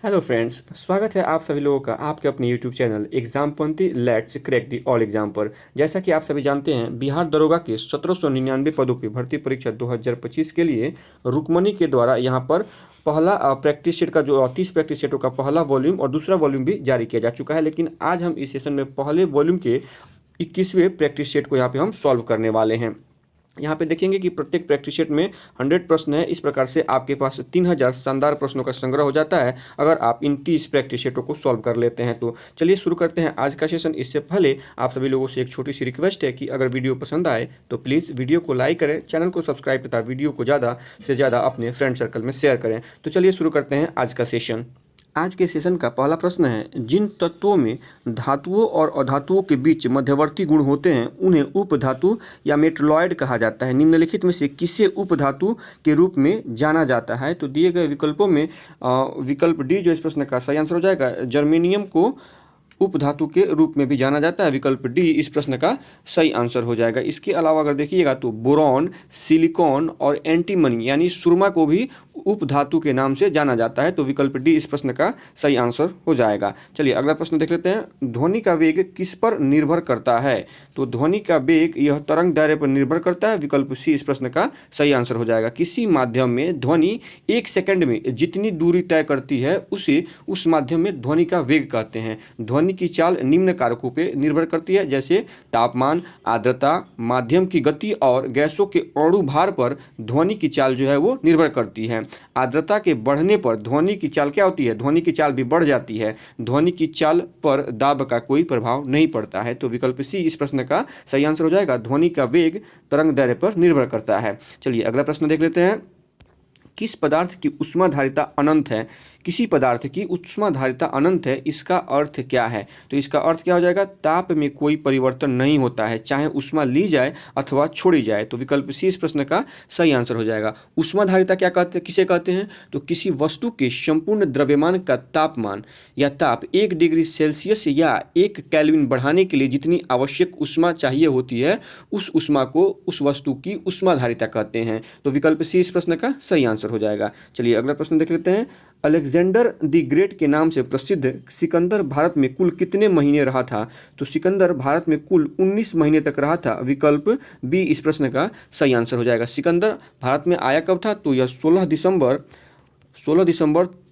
Hello friends, स्वागत है आप सभी लोगों का आपके अपने YouTube channel Exampanthi let's crack the all exam पर। जैसा कि आप सभी जानते हैं, बिहार दरोगा के 1799 पदों की भर्ती परीक्षा 2025 के लिए रुकमनी के द्वारा यहाँ पर पहला प्रैक्टिस सेट का जो 30 प्रैक्टिस सेटों का पहला वॉल्यूम और दूसरा वॉल्यूम भी जारी किया जा चुका है। लेकिन आज हम इस सेशन में पहले वॉल्यूम के 21वें प्रैक्टिस सेट को यहाँ पे हम सॉल्व करने वाले हैं। यहाँ पे देखेंगे कि प्रत्येक प्रैक्टिस सेट में 100 प्रश्न है। इस प्रकार से आपके पास 3000 शानदार प्रश्नों का संग्रह हो जाता है अगर आप इन 30 प्रैक्टिस सेटों को सॉल्व कर लेते हैं। तो चलिए शुरू करते हैं आज का सेशन। इससे पहले आप सभी लोगों से एक छोटी सी रिक्वेस्ट है कि अगर वीडियो पसंद आए तो प्लीज़ वीडियो को लाइक करें, चैनल को सब्सक्राइब तथा वीडियो को ज़्यादा से ज़्यादा अपने फ्रेंड सर्कल में शेयर करें। तो चलिए शुरू करते हैं आज का सेशन। आज के सेशन का पहला प्रश्न है, जिन तत्वों में धातुओं और अधातुओं के बीच मध्यवर्ती गुण होते हैं उन्हें उपधातु या मेटलॉयड कहा जाता है। निम्नलिखित में से किसे उपधातु के रूप में जाना जाता है? तो दिए गए विकल्पों में विकल्प डी जो इस प्रश्न का सही आंसर हो जाएगा, जर्मेनियम को उपधातु के रूप में भी जाना जाता है। विकल्प डी इस प्रश्न का सही आंसर हो जाएगा। इसके अलावा अगर देखिएगा तो बोरॉन, सिलिकॉन और एंटीमनी यानी सुरमा को भी उपधातु के नाम से जाना जाता है। तो विकल्प डी इस प्रश्न का सही आंसर हो जाएगा। चलिए अगला प्रश्न देख लेते हैं। ध्वनि का वेग किस पर निर्भर करता है? तो ध्वनि का वेग यह तरंग दायरे पर निर्भर करता है। विकल्प सी इस प्रश्न का सही आंसर हो जाएगा। किसी माध्यम में ध्वनि 1 सेकंड में जितनी दूरी तय करती है उसे उस माध्यम में ध्वनि का वेग कहते हैं। ध्वनि की चाल निम्न कारकों पर निर्भर करती है, जैसे तापमान, आर्द्रता, माध्यम की गति और गैसों के अणु भार पर ध्वनि की चाल जो है वो निर्भर करती है। आर्द्रता के बढ़ने पर ध्वनि की चाल क्या होती है? ध्वनि की चाल भी बढ़ जाती है। ध्वनि की चाल पर दाब का कोई प्रभाव नहीं पड़ता है। तो विकल्प सी इस प्रश्न का सही आंसर हो जाएगा। ध्वनि का वेग तरंग दायरे पर निर्भर करता है। चलिए अगला प्रश्न देख लेते हैं। किस पदार्थ की ऊष्माधारिता अनंत है? किसी पदार्थ की ऊष्माधारिता अनंत है, इसका अर्थ क्या है? तो इसका अर्थ क्या हो जाएगा? ताप में कोई परिवर्तन नहीं होता है, चाहे ऊष्मा ली जाए अथवा छोड़ी जाए। तो विकल्प सी इस प्रश्न का सही आंसर हो जाएगा। ऊष्माधारिता क्या कहते हैं, किसे कहते हैं? तो किसी वस्तु के संपूर्ण द्रव्यमान का तापमान या ताप 1 डिग्री सेल्सियस या 1 केल्विन बढ़ाने के लिए जितनी आवश्यक ऊष्मा चाहिए होती है उस ऊष्मा को उस वस्तु की ऊष्माधारिता कहते हैं। तो विकल्प सी इस प्रश्न का सही आंसर हो जाएगा। चलिए अगला प्रश्न देख लेते हैं। अलेक्जेंडर द ग्रेट के नाम से प्रसिद्ध सिकंदर भारत में कुल कितने महीने रहा था? तो सिकंदर भारत में कुल 19 महीने तक रहा था। विकल्प बी इस प्रश्न का सही आंसर हो जाएगा। सिकंदर भारत में आया कब था? तो यह 16 दिसंबर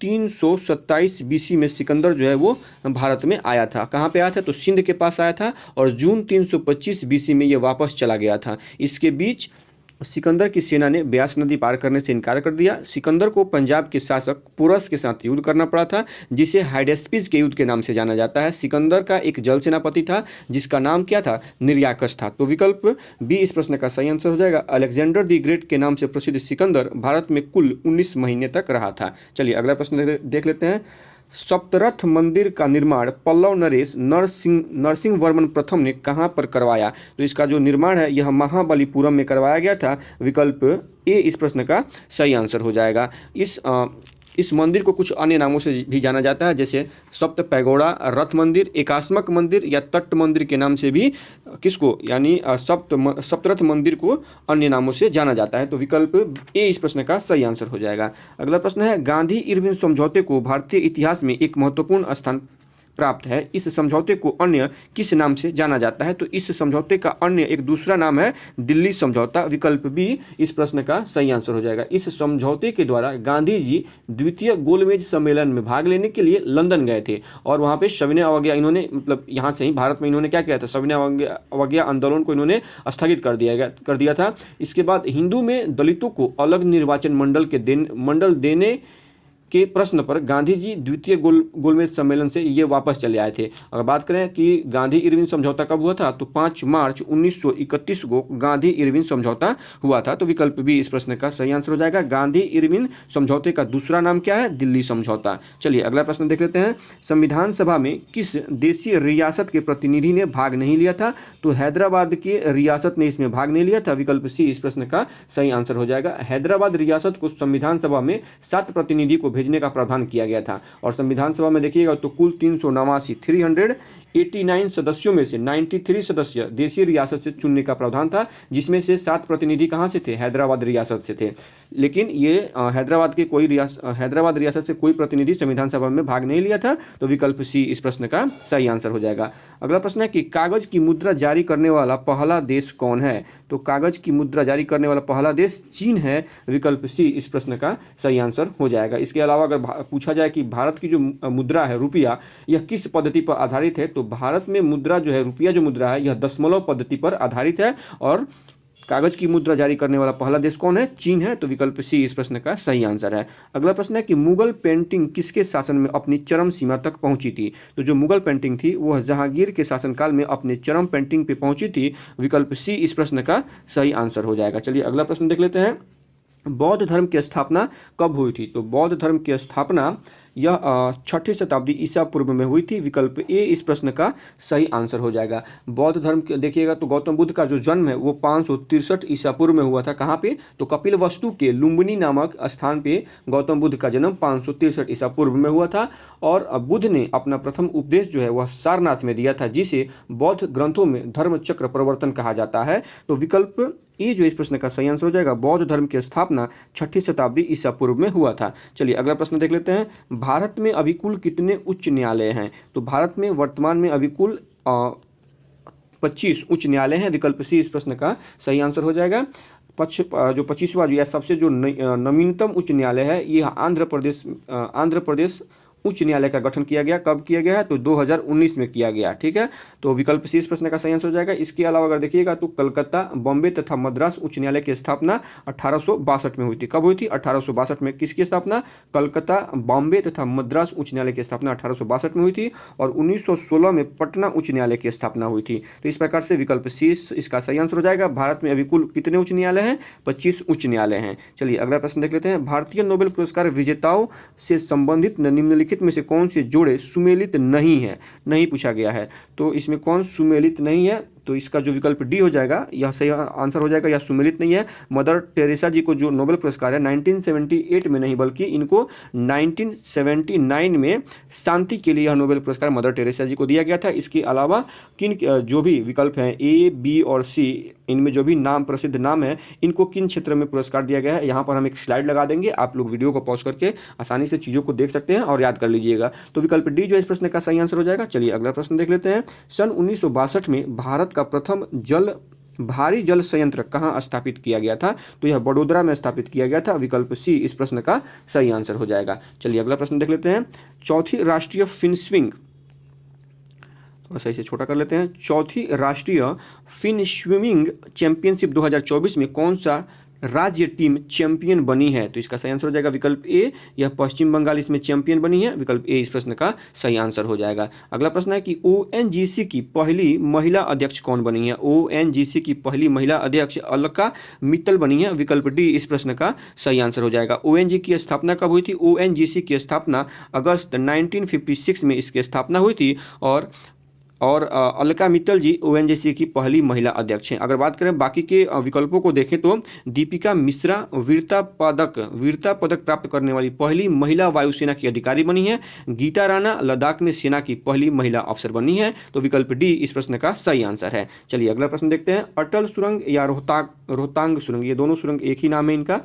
327 बीसी में सिकंदर जो है वो भारत में आया था। कहाँ पे आया था? तो सिंध के पास आया था और जून 325 बीसी में ये वापस चला गया था। इसके बीच सिकंदर की सेना ने ब्यास नदी पार करने से इनकार कर दिया। सिकंदर को पंजाब के शासक पोरस के साथ युद्ध करना पड़ा था, जिसे हाइडेस्पिस के युद्ध के नाम से जाना जाता है। सिकंदर का एक जल सेनापति था जिसका नाम क्या था? निर्याकस था। तो विकल्प बी इस प्रश्न का सही आंसर हो जाएगा। अलेक्जेंडर द ग्रेट के नाम से प्रसिद्ध सिकंदर भारत में कुल 19 महीने तक रहा था। चलिए अगला प्रश्न देख लेते हैं। सप्तरथ मंदिर का निर्माण पल्लव नरेश नरसिंह वर्मन प्रथम ने कहाँ पर करवाया? तो इसका जो निर्माण है यह महाबलीपुरम में करवाया गया था। विकल्प ए इस प्रश्न का सही आंसर हो जाएगा। इस मंदिर को कुछ अन्य नामों से भी जाना जाता है, जैसे सप्त पैगोड़ा, रथ मंदिर, एकास्मक मंदिर या तट मंदिर के नाम से भी किसको यानी सप्तरथ मंदिर को अन्य नामों से जाना जाता है। तो विकल्प ए इस प्रश्न का सही आंसर हो जाएगा। अगला प्रश्न है, गांधी इरविन समझौते को भारतीय इतिहास में एक महत्वपूर्ण स्थान प्राप्त है। इस समझौते को अन्य किस नाम से जाना जाता है? तो इस समझौते का अन्य एक दूसरा नाम है दिल्ली समझौता। विकल्प बी इस प्रश्न का सही आंसर हो जाएगा। इस समझौते के द्वारा गांधी जी द्वितीय गोलमेज सम्मेलन में भाग लेने के लिए लंदन गए थे और वहां पे सविनय अवज्ञा इन्होंने मतलब यहाँ से ही भारत में इन्होंने क्या किया था? सविनय अवज्ञा आंदोलन को इन्होंने स्थगित कर दिया था। इसके बाद हिंदू में दलितों को अलग निर्वाचन मंडल देने के प्रश्न पर गांधी जी द्वितीय गोलमेज सम्मेलन से ये वापस चले आए थे। अगर बात करें कि गांधी इरविन समझौता कब हुआ था, तो 5 मार्च 1931 को गांधी इरविन समझौता हुआ था। तो विकल्प बी इस प्रश्न का सही आंसर हो जाएगा। गांधी इरविन समझौते का दूसरा नाम क्या है? दिल्ली समझौता। चलिए अगला प्रश्न देख लेते हैं। संविधान सभा में किस देशी रियासत के प्रतिनिधि ने भाग नहीं लिया था? तो हैदराबाद की रियासत ने इसमें भाग नहीं लिया था। विकल्प सी इस प्रश्न का सही आंसर हो जाएगा। हैदराबाद रियासत को संविधान सभा में 7 प्रतिनिधि को भेजने का प्रावधान किया गया था और संविधान सभा में देखिएगा तो कुल 389 89 सदस्यों में से 93 सदस्य देशी रियासत से चुनने का प्रावधान था, जिसमें से 7 प्रतिनिधि कहाँ से थे? हैदराबाद रियासत से थे। लेकिन ये हैदराबाद रियासत से कोई प्रतिनिधि संविधान सभा में भाग नहीं लिया था, तो विकल्प सी इस प्रश्न का सही आंसर हो जाएगा। अगला प्रश्न है कि कागज की मुद्रा जारी करने वाला पहला देश कौन है? तो कागज की मुद्रा जारी करने वाला पहला देश चीन है, विकल्प सी इस प्रश्न का सही आंसर हो जाएगा। इसके अलावा अगर पूछा जाए कि भारत की जो मुद्रा है रुपया, यह किस पद्धति पर आधारित है, तो भारत में मुद्रा जो है, रुपया जो मुद्रा है, यह दशमलव पद्धति पर आधारित है और कागज की मुद्रा जारी करने वाला पहला देश कौन है? चीन है, तो विकल्प सी इस प्रश्न का सही आंसर है। अगला प्रश्न है कि मुगल पेंटिंग किसके शासन में अपनी चरम सीमा तक पहुंची थी? तो जो मुगल पेंटिंग थी वह जहांगीर के शासनकाल में अपने चरम पेंटिंग पे पहुंची थी, विकल्प सी इस प्रश्न का सही आंसर हो जाएगा। चलिए अगला प्रश्न देख लेते हैं। बौद्ध धर्म की स्थापना कब हुई थी? तो बौद्ध धर्म की स्थापना यह 6ठी शताब्दी ईसा पूर्व में हुई थी, विकल्प ए इस प्रश्न का सही आंसर हो जाएगा। बौद्ध धर्म देखिएगा तो गौतम बुद्ध का जो जन्म है वो 563 ईसा पूर्व में हुआ था। कहाँ पे? तो कपिलवस्तु के लुम्बिनी नामक स्थान पे गौतम बुद्ध का जन्म 563 ईसा पूर्व में हुआ था। और बुद्ध ने अपना प्रथम उपदेश जो है वह सारनाथ में दिया था, जिसे बौद्ध ग्रंथों में धर्म चक्र प्रवर्तन कहा जाता है। तो विकल्प ये जो इस प्रश्न का सही आंसर हो जाएगा, बौद्ध धर्म की स्थापना 6ठी शताब्दी ईसा पूर्व में हुआ था। चलिए अगला प्रश्न देख लेते हैं। भारत में अभी कुल कितने उच्च न्यायालय हैं? तो भारत में वर्तमान में अभी कुल 25 उच्च न्यायालय हैं, विकल्प सी इस प्रश्न का सही आंसर हो जाएगा। जो 25वां या सबसे जो नवीनतम उच्च न्यायालय है, ये आंध्र प्रदेश उच्च न्यायालय का गठन किया गया। कब किया गया है? तो 2019 में किया गया। ठीक है, तो विकल्प सी इस प्रश्न का सही आंसर हो जाएगा। इसके अलावा अगर देखिएगा तो कलकत्ता, बॉम्बे तथा मद्रास उच्च न्यायालय की स्थापना 1862 में हुई थी। कब हुई थी? 1862 में। किसकी स्थापना? कलकत्ता, बॉम्बे तथा मद्रास उच्च न्यायालय की स्थापना 1862 में हुई थी और 1916 में पटना उच्च न्यायालय की स्थापना हुई थी। तो इस प्रकार से विकल्प सी इसका सही आंसर हो जाएगा। भारत में अभी कुल कितने उच्च न्यायालय हैं? 25 उच्च न्यायालय हैं। चलिए अगला प्रश्न देख लेते हैं। भारतीय नोबेल पुरस्कार विजेताओं से संबंधित निम्नलिखित में से कौन से जोड़े सुमेलित नहीं है? नहीं पूछा गया है, तो इसमें कौन सुमेलित नहीं है? तो इसका जो विकल्प डी हो जाएगा यह सही आंसर हो जाएगा। यह सुमेलित नहीं है। मदर टेरेसा जी को जो नोबेल पुरस्कार है 1978 में नहीं बल्कि इनको 1979 में शांति के लिए यह नोबेल पुरस्कार मदर टेरेसा जी को दिया गया था। इसके अलावा किन जो भी विकल्प हैं ए, बी और सी, इनमें जो भी नाम प्रसिद्ध नाम है, इनको किन क्षेत्र में पुरस्कार दिया गया है, यहाँ पर हम एक स्लाइड लगा देंगे। आप लोग वीडियो को पॉज करके आसानी से चीज़ों को देख सकते हैं और याद कर लीजिएगा। तो विकल्प डी जो इस प्रश्न का सही आंसर हो जाएगा। चलिए अगला प्रश्न देख लेते हैं। सन 1962 में भारत का प्रथम भारी जल संयंत्र कहाँ स्थापित किया गया था? तो यह बड़ोदरा में स्थापित किया गया था, विकल्प सी इस प्रश्न का सही आंसर हो जाएगा। चलिए अगला प्रश्न देख लेते हैं। चौथी राष्ट्रीय फिनस्विंग, थोड़ा सा इसे छोटा कर लेते हैं। चौथी राष्ट्रीय फिन स्विमिंग चैंपियनशिप 2024 में कौन सा राज्य टीम चैंपियन बनी है? तो इसका सही आंसर हो जाएगा विकल्प ए, यह पश्चिम बंगाल इसमें चैंपियन बनी है, विकल्प ए इस प्रश्न का सही आंसर हो जाएगा। अगला प्रश्न है कि ओएनजीसी की पहली महिला अध्यक्ष कौन बनी है? ओएनजीसी की पहली महिला अध्यक्ष अलका मित्तल बनी है, विकल्प डी इस प्रश्न का सही आंसर हो जाएगा। ओएनजी की स्थापना कब हुई थी? ओएनजीसी की स्थापना अगस्त 1956 में इसकी स्थापना हुई थी और अलका मित्तल जी ओएनजीसी की पहली महिला अध्यक्ष हैं। अगर बात करें बाकी के विकल्पों को देखें तो दीपिका मिश्रा वीरता पदक प्राप्त करने वाली पहली महिला वायुसेना की अधिकारी बनी है। गीता राणा लद्दाख में सेना की पहली महिला अफसर बनी है, तो विकल्प डी इस प्रश्न का सही आंसर है। चलिए अगला प्रश्न देखते हैं। अटल सुरंग या रोहतांग सुरंग, ये दोनों सुरंग एक ही नाम है इनका।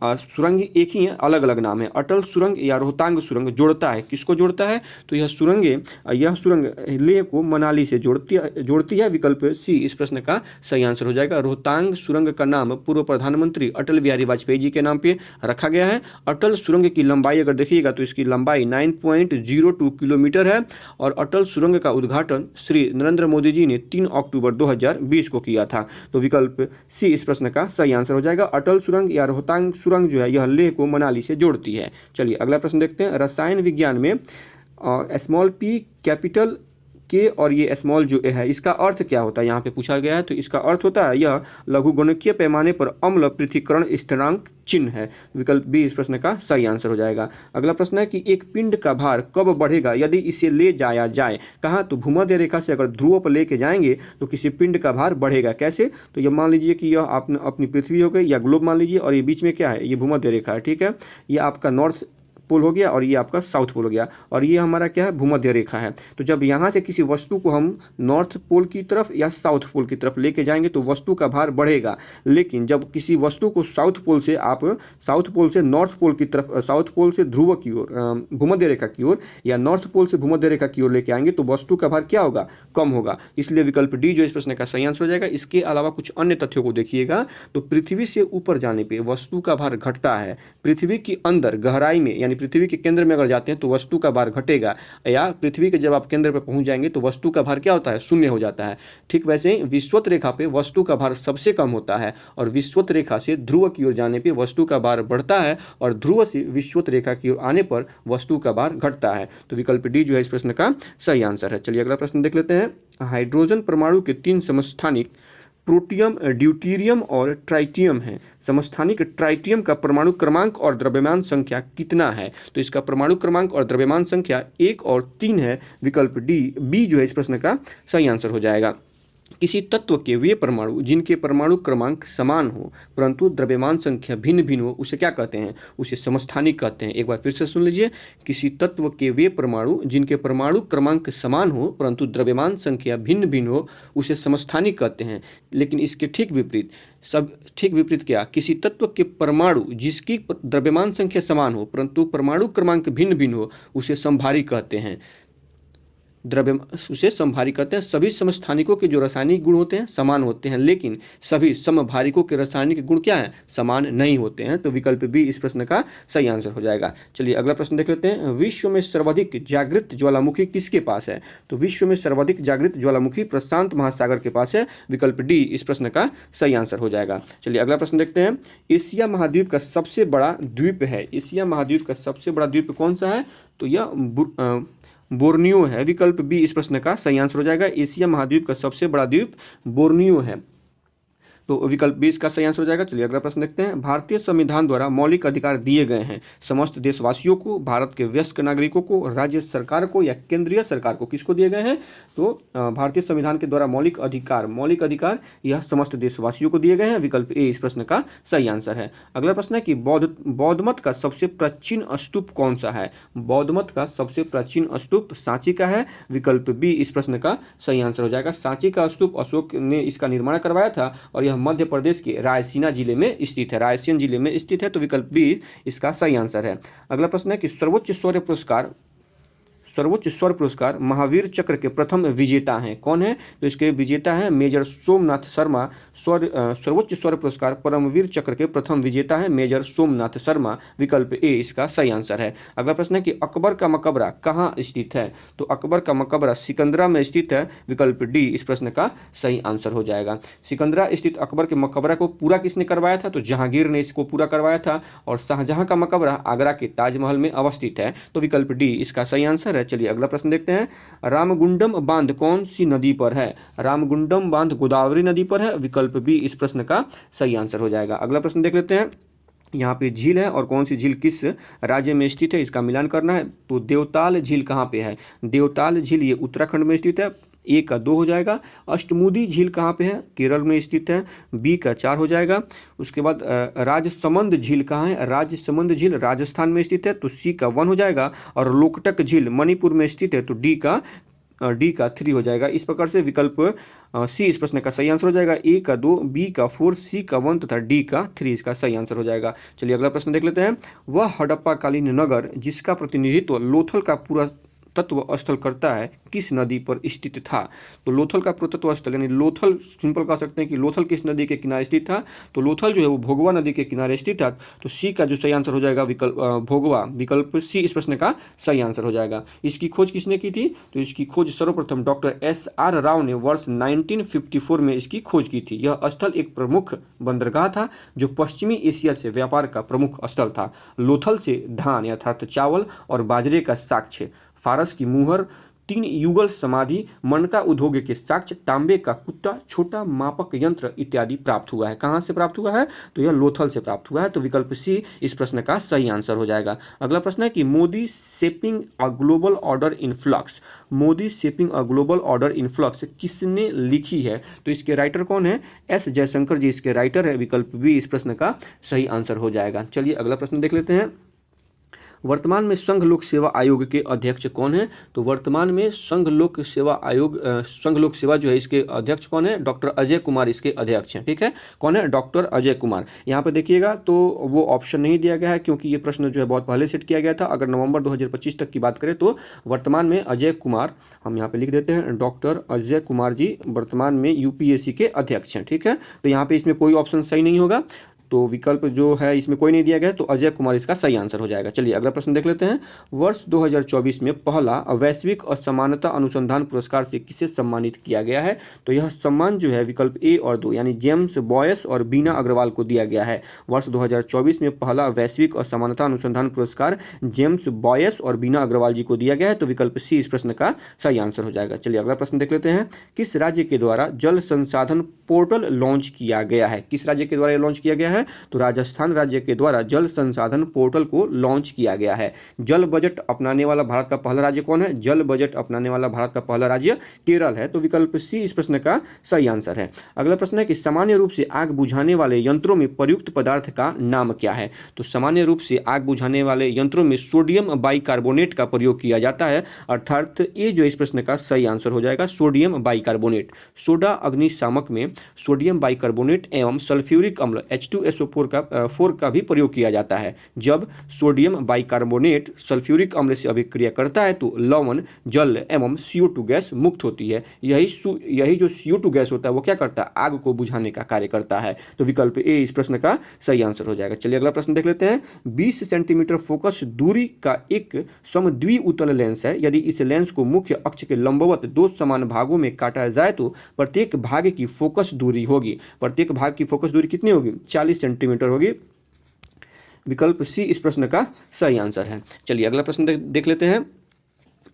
सुरंग एक ही है, अलग अलग नाम है। अटल सुरंग या रोहतांग सुरंग जोड़ता है, किसको जोड़ता है? तो यह सुरंग लेह को मनाली से जोड़ती है, विकल्प सी इस प्रश्न का सही आंसर हो जाएगा। रोहतांग सुरंग का नाम पूर्व प्रधानमंत्री अटल बिहारी वाजपेयी जी के नाम पे रखा गया है। अटल सुरंग की लंबाई अगर देखिएगा तो इसकी लंबाई 9.02 किलोमीटर है और अटल सुरंग का उद्घाटन श्री नरेंद्र मोदी जी ने 3 अक्टूबर 2020 को किया था, तो विकल्प सी इस प्रश्न का सही आंसर हो जाएगा। अटल सुरंग या रोहतांग सुरंग जो है यह लेह को मनाली से जोड़ती है। चलिए अगला प्रश्न देखते हैं। रसायन विज्ञान में स्मॉल पी कैपिटल के और ये स्मॉल जो है इसका अर्थ क्या होता है, यहाँ पे पूछा गया है। तो इसका अर्थ होता है यह लघुगणकीय पैमाने पर अम्ल पृथक्करण स्थिरांक चिन्ह है, विकल्प बी इस प्रश्न का सही आंसर हो जाएगा। अगला प्रश्न है कि एक पिंड का भार कब बढ़ेगा यदि इसे ले जाया जाए? कहाँ? तो भूमध्य रेखा से अगर ध्रुव पर लेके जाएंगे तो किसी पिंड का भार बढ़ेगा। कैसे? तो ये मान लीजिए कि यह अपनी पृथ्वी हो गई या ग्लोब मान लीजिए और ये बीच में क्या है? ये भूमध्य रेखा है। ठीक है, ये आपका नॉर्थ पोल हो गया और ये आपका साउथ पोल हो गया, और ये हमारा क्या है, भूमध्य रेखा है। तो जब यहाँ से किसी वस्तु को हम नॉर्थ पोल की तरफ या साउथ पोल की तरफ लेके जाएंगे तो वस्तु का भार बढ़ेगा, लेकिन जब किसी वस्तु को साउथ पोल से आप साउथ पोल से नॉर्थ पोल की तरफ, साउथ पोल से ध्रुव की ओर, भूमध्य रेखा की ओर, या नॉर्थ पोल से भूमध्य रेखा की ओर लेके आएंगे तो वस्तु का भार क्या होगा, कम होगा। इसलिए विकल्प डी जो इस प्रश्न का सही आंसर हो जाएगा। इसके अलावा कुछ अन्य तथ्यों को देखिएगा, तो पृथ्वी से ऊपर जाने पे वस्तु का भार घटता है, पृथ्वी के अंदर गहराई में यानी पृथ्वी के केंद्र में अगर जाते हैं तो वस्तु का भार घटेगा, या पृथ्वी के जब आप केंद्र पर पहुंच जाएंगे तो वस्तु का भार क्या होता है, शून्य हो जाता है। ठीक वैसे ही विषुवत रेखा पे वस्तु का भार सबसे कम होता है, और विषुवत रेखा से ध्रुव की ओर जाने पे वस्तु का भार बढ़ता है, और ध्रुव से विषुवत रेखा की ओर आने पर वस्तु का भार घटता है। तो विकल्प डी जो है इस प्रश्न का सही आंसर है। चलिए अगला प्रश्न देख लेते हैं। हाइड्रोजन परमाणु के 3 समस्थानिक प्रोटियम, ड्यूटीरियम और ट्राइटियम है। समस्थानिक ट्राइटियम का परमाणु क्रमांक और द्रव्यमान संख्या कितना है? तो इसका परमाणु क्रमांक और द्रव्यमान संख्या 1 और 3 है। विकल्प डी बी जो है इस प्रश्न का सही आंसर हो जाएगा। किसी तत्व के वे परमाणु जिनके परमाणु क्रमांक समान हो परंतु द्रव्यमान संख्या भिन्न भिन्न हो, उसे क्या कहते हैं? उसे समस्थानिक कहते हैं। एक बार फिर से सुन लीजिए। किसी तत्व के वे परमाणु जिनके परमाणु क्रमांक समान हो परंतु द्रव्यमान संख्या भिन्न भिन्न हो, उसे समस्थानिक कहते हैं। लेकिन इसके ठीक विपरीत क्या? किसी तत्व के परमाणु जिसकी द्रव्यमान संख्या समान हो परंतु परमाणु क्रमांक भिन्न भिन्न हो, उसे समभारी कहते हैं। उसे समभारी कहते हैं। सभी समस्थानिकों के जो रासायनिक गुण होते हैं समान होते हैं, लेकिन सभी समभारिकों के रासायनिक गुण क्या है? समान नहीं होते हैं। तो विकल्प बी इस प्रश्न का सही आंसर हो जाएगा। चलिए अगला प्रश्न देख लेते हैं। विश्व में सर्वाधिक जागृत ज्वालामुखी किसके पास है? तो विश्व में सर्वाधिक जागृत ज्वालामुखी प्रशांत महासागर के पास है। विकल्प डी इस प्रश्न का सही आंसर हो जाएगा। चलिए अगला प्रश्न देखते हैं। एशिया महाद्वीप का सबसे बड़ा द्वीप है। एशिया महाद्वीप का सबसे बड़ा द्वीप कौन सा है? तो यह बोर्नियो है। विकल्प बी इस प्रश्न का सही आंसर हो जाएगा। एशिया महाद्वीप का सबसे बड़ा द्वीप बोर्नियो है। तो विकल्प 20 का सही आंसर हो जाएगा। चलिए अगला प्रश्न देखते हैं। भारतीय संविधान द्वारा मौलिक अधिकार दिए गए हैं समस्त देशवासियों को, भारत के वयस्क नागरिकों को, राज्य सरकार को या केंद्रीय सरकार को? किसको दिए गए हैं? तो भारतीय संविधान के द्वारा मौलिक अधिकार यह समस्त देशवासियों को दिए गए हैं। विकल्प ए इस प्रश्न का सही आंसर है। अगला प्रश्न है कि बौद्ध मत का सबसे प्राचीन स्तूप कौन सा है? बौद्ध मत का सबसे प्राचीन स्तूप सांची का है। विकल्प बी इस प्रश्न का सही आंसर हो जाएगा। सांची का स्तूप अशोक ने इसका निर्माण करवाया था और मध्य प्रदेश के रायसीना जिले में स्थित है, रायसेन जिले में स्थित है। तो विकल्प बी इसका सही आंसर है। अगला प्रश्न है कि सर्वोच्च शौर्य पुरस्कार महावीर चक्र के प्रथम विजेता हैं कौन है? तो इसके विजेता हैं मेजर सोमनाथ शर्मा। सर्वोच्च शौर्य पुरस्कार परमवीर चक्र के प्रथम विजेता है मेजर सोमनाथ शर्मा। विकल्प ए इसका सही आंसर है। अगला प्रश्न है कि अकबर का मकबरा कहाँ स्थित है? तो अकबर का मकबरा सिकंदरा में स्थित है। विकल्प डी इस प्रश्न का सही आंसर हो जाएगा। सिकंदरा स्थित अकबर के मकबरा को पूरा किसने करवाया था? तो जहांगीर ने इसको पूरा करवाया था। और शाहजहां का मकबरा आगरा के ताजमहल में अवस्थित है। तो विकल्प डी इसका सही आंसर है। चलिए अगला प्रश्न देखते हैं। रामगुंडम बांध कौन सी नदी पर है? रामगुंडम बांध गोदावरी नदी पर है। विकल्प बी इस प्रश्न का सही आंसर हो जाएगा। अगला प्रश्न देख लेते हैं। यहाँ पे झील है और कौन सी झील किस राज्य में स्थित है इसका मिलान करना है। तो देवताल झील कहाँ पे है? देवताल झील ये उत्तराखंड में स्थित है। ए का 2 हो जाएगा। अष्टमुदी झील कहाँ पे है? केरल में स्थित है। बी का 4 हो जाएगा। उसके बाद राजसमंद झील कहाँ है? राजसमंद झील राजस्थान में स्थित है। तो सी का 1 हो जाएगा। और लोकटक झील मणिपुर में स्थित है। तो डी का 3 हो जाएगा। इस प्रकार से विकल्प सी इस प्रश्न का सही आंसर हो जाएगा। ए का 2, बी का 4, सी का 1 तथा डी का 3 इसका सही आंसर हो जाएगा। चलिए अगला प्रश्न देख लेते हैं। वह हड़प्पा कालीन नगर जिसका प्रतिनिधित्व लोथल का पूरा तत्व स्थल करता है किस नदी पर स्थित था? तो लोथल का पुरातत्व स्थल यानी लोथल सिंपल कह सकते हैं कि लोथल किस नदी के किनारे स्थित था? तो लोथल जो है वो भोगवा नदी के किनारे स्थित था। तो सी का जो सही आंसर हो जाएगा विकल्प भोगवा। विकल्प सी इस प्रश्न का सही आंसर हो जाएगा। इसकी खोज किसने की थी? तो इसकी खोज सर्वप्रथम डॉक्टर SR राव ने वर्ष 1954 में इसकी खोज की थी। यह स्थल एक प्रमुख बंदरगाह था जो पश्चिमी एशिया से व्यापार का प्रमुख स्थल था। लोथल से धान अर्थात चावल और बाजरे का साक्ष्य, फारस की मुहर, 3 युगल समाधि, मनका उद्योग के साक्ष्य, तांबे का कुत्ता, छोटा मापक यंत्र इत्यादि प्राप्त हुआ है। कहाँ से प्राप्त हुआ है? तो यह लोथल से प्राप्त हुआ है। तो विकल्प सी इस प्रश्न का सही आंसर हो जाएगा। अगला प्रश्न है कि Modi shaping a global order in flux, Modi shaping a global order in flux किसने लिखी है? तो इसके राइटर कौन है? S जयशंकर जी इसके राइटर है। विकल्प बी इस प्रश्न का सही आंसर हो जाएगा। चलिए अगला प्रश्न देख लेते हैं। वर्तमान में संघ लोक सेवा आयोग के अध्यक्ष कौन है? तो वर्तमान में संघ लोक सेवा आयोग संघ लोक सेवा जो है इसके अध्यक्ष कौन है? डॉक्टर अजय कुमार इसके अध्यक्ष हैं। ठीक है, कौन है? डॉक्टर अजय कुमार। यहाँ पे देखिएगा तो वो ऑप्शन नहीं दिया गया है क्योंकि ये प्रश्न जो है बहुत पहले सेट किया गया था। अगर नवंबर 2025 तक की बात करें तो वर्तमान में अजय कुमार, हम यहाँ पे लिख देते हैं डॉक्टर अजय कुमार जी वर्तमान में यूपीएससी के अध्यक्ष हैं। ठीक है, तो यहाँ पे इसमें कोई ऑप्शन सही नहीं होगा, तो विकल्प जो है इसमें कोई नहीं दिया गया है, तो अजय कुमार इसका सही आंसर हो जाएगा। चलिए अगला प्रश्न देख लेते हैं। वर्ष 2024 में पहला वैश्विक असमानता अनुसंधान पुरस्कार से किसे सम्मानित किया गया है? तो यह सम्मान जो है विकल्प ए और 2 यानी जेम्स बॉयस और बीना अग्रवाल को दिया गया है। वर्ष 2024 में पहला वैश्विक असमानता अनुसंधान पुरस्कार जेम्स बॉयस और बीना अग्रवाल जी को दिया गया है, तो विकल्प सी इस प्रश्न का सही आंसर हो जाएगा। चलिए अगला प्रश्न देख लेते हैं। किस राज्य के द्वारा जल संसाधन पोर्टल लॉन्च किया गया है? किस राज्य के द्वारा लॉन्च किया गया है? तो राजस्थान राज्य के द्वारा जल संसाधन पोर्टल को लॉन्च किया गया है। जल बजट अपनाने वाला भारत का पहला राज्य कौन है? जल बजट अपनाने वाला भारत का पहला राज्य केरल है, तो विकल्प सी इस प्रश्न का सही आंसर है। अगला प्रश्न है कि सामान्य रूप से आग बुझाने वाले यंत्रों में प्रयुक्त पदार्थ का नाम क्या है? तो सामान्य रूप से आग बुझाने वाले यंत्रों में सोडियम बाइकार्बोनेट का प्रयोग किया जाता है, अर्थात ये जो इस प्रश्न का सही आंसर हो जाएगा सोडियम बाइकार्बोनेट। सोडा अग्निशामक में सोडियम बाइकार्बोनेट एवं सल्फ्यूरिक अम्ल H2SO4 का भी प्रयोग किया जाता है। जब सोडियम बाइकार्बोनेट सल्फ्यूरिक अम्ल से अभिक्रिया करता है तो लवण, जल एवं CO2 गैस मुक्त होती है। यही जो CO2 गैस होता है वो क्या करता है? आग को बुझाने का कार्य करता है, तो विकल्प ए इस प्रश्न का सही आंसर हो जाएगा। चलिए अगला प्रश्न देख लेते हैं। 20 सेंटीमीटर फोकस दूरी का एक समद्विउतल लेंस है। यदि इस लेंस को मुख्य अक्ष के लंबवत 2 समान भागों में काटा जाए तो प्रत्येक भाग की फोकस दूरी होगी, प्रत्येक भाग की फोकस दूरी कितनी होगी? 40 सेंटीमीटर होगी। विकल्प सी इस प्रश्न का सही आंसर है। चलिए अगला प्रश्न देख लेते हैं।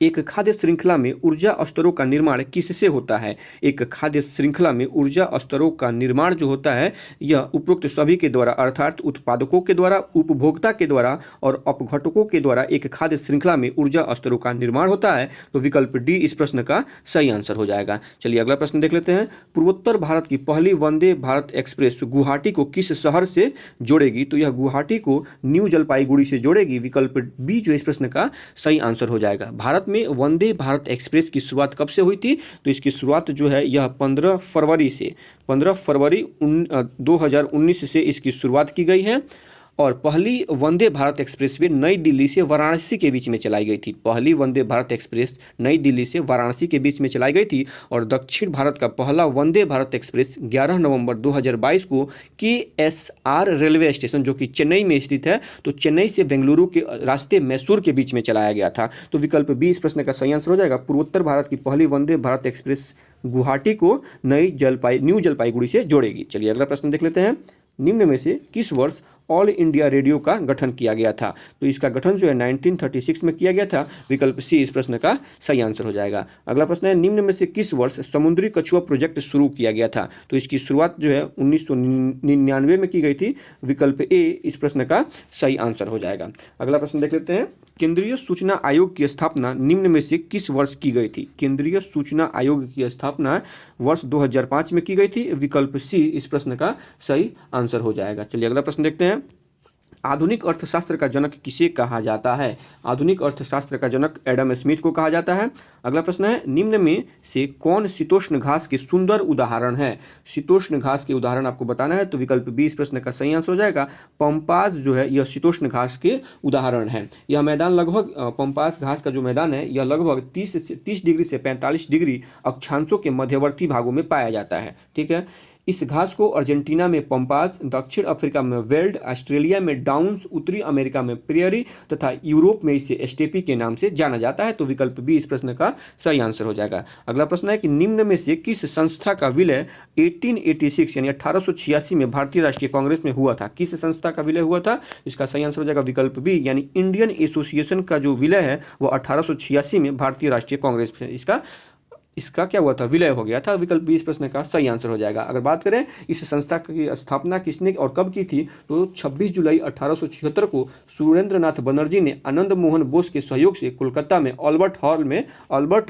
एक खाद्य श्रृंखला में ऊर्जा स्तरों का निर्माण किससे होता है? एक खाद्य श्रृंखला में ऊर्जा स्तरों का निर्माण जो होता है यह उपरोक्त सभी के द्वारा, अर्थात उत्पादकों के द्वारा, उपभोक्ता के द्वारा और अपघटकों के द्वारा एक खाद्य श्रृंखला में ऊर्जा स्तरों का निर्माण होता है, तो विकल्प डी इस प्रश्न का सही आंसर हो जाएगा। चलिए अगला प्रश्न देख लेते हैं। पूर्वोत्तर भारत की पहली वंदे भारत एक्सप्रेस गुवाहाटी को किस शहर से जोड़ेगी? तो यह गुवाहाटी को न्यू जलपाईगुड़ी से जोड़ेगी, विकल्प बी जो इस प्रश्न का सही आंसर हो जाएगा। भारत में वंदे भारत एक्सप्रेस की शुरुआत कब से हुई थी? तो इसकी शुरुआत जो है यह 15 फरवरी 2019 से इसकी शुरुआत की गई है और पहली वंदे भारत एक्सप्रेस वे नई दिल्ली से वाराणसी के बीच में चलाई गई थी। पहली वंदे भारत एक्सप्रेस नई दिल्ली से वाराणसी के बीच में चलाई गई थी और दक्षिण भारत का पहला वंदे भारत एक्सप्रेस 11 नवंबर 2022 को KSR रेलवे स्टेशन जो कि चेन्नई में स्थित है, तो चेन्नई से बेंगलुरु के रास्ते मैसूर के बीच में चलाया गया था, तो विकल्प बी इस प्रश्न का सही आंसर हो जाएगा। पूर्वोत्तर भारत की पहली वंदे भारत एक्सप्रेस गुवाहाटी को न्यू जलपाईगुड़ी से जोड़ेगी। चलिए अगला प्रश्न देख लेते हैं। निम्न में से किस वर्ष ऑल इंडिया रेडियो का गठन किया गया था? तो इसका गठन जो है 1936 में किया गया था, विकल्प सी इस प्रश्न का सही आंसर हो जाएगा। अगला प्रश्न है। निम्न में से किस वर्ष समुद्री कछुआ प्रोजेक्ट शुरू किया गया था? तो इसकी शुरुआत जो है 1999 में की गई थी, विकल्प ए इस प्रश्न का सही आंसर हो जाएगा। अगला प्रश्न देख लेते हैं। केंद्रीय सूचना आयोग की स्थापना निम्न में से किस वर्ष की गई थी? केंद्रीय सूचना आयोग की स्थापना वर्ष 2005 में की गई थी, विकल्प सी इस प्रश्न का सही आंसर हो जाएगा। चलिए अगला प्रश्न देखते हैं। आधुनिक अर्थशास्त्र का जनक किसे कहा जाता है? आधुनिक अर्थशास्त्र का जनक एडम स्मिथ को कहा जाता है। अगला प्रश्न है। निम्न में से कौन शीतोष्ण घास के सुंदर उदाहरण है? शीतोष्ण घास के उदाहरण आपको बताना है, तो विकल्प बी इस प्रश्न का सही आंसर हो जाएगा। पंपास जो है यह शीतोष्ण घास के उदाहरण है। यह मैदान लगभग पंपास घास का जो मैदान है यह लगभग 30 डिग्री से 45 डिग्री अक्षांशों के मध्यवर्ती भागों में पाया जाता है। ठीक है, इस घास को अर्जेंटीना में पंपास, दक्षिण अफ्रीका में वेल्ड, ऑस्ट्रेलिया में डाउन्स, उत्तरी अमेरिका में प्रेयरी तथा यूरोप में इसे स्टेपी के नाम से जाना जाता है, तो विकल्प बी इस प्रश्न का सही आंसर हो जाएगा। अगला प्रश्न है कि निम्न में से किस संस्था का विलय 1886 यानी 1886 में भारतीय राष्ट्रीय कांग्रेस में हुआ था? किस संस्था का विलय हुआ था? इसका सही आंसर हो जाएगा विकल्प बी यानी इंडियन एसोसिएशन का जो विलय है वो 1886 में भारतीय राष्ट्रीय कांग्रेस में इसका इसका क्या हुआ था, विलय हो गया था। विकल्प बी इस प्रश्न का सही आंसर हो जाएगा। अगर बात करें इस संस्था की स्थापना किसने और कब की थी, तो 26 जुलाई 1876 को सुरेंद्र नाथ बनर्जी ने आनंद मोहन बोस के सहयोग से कोलकाता में अल्बर्ट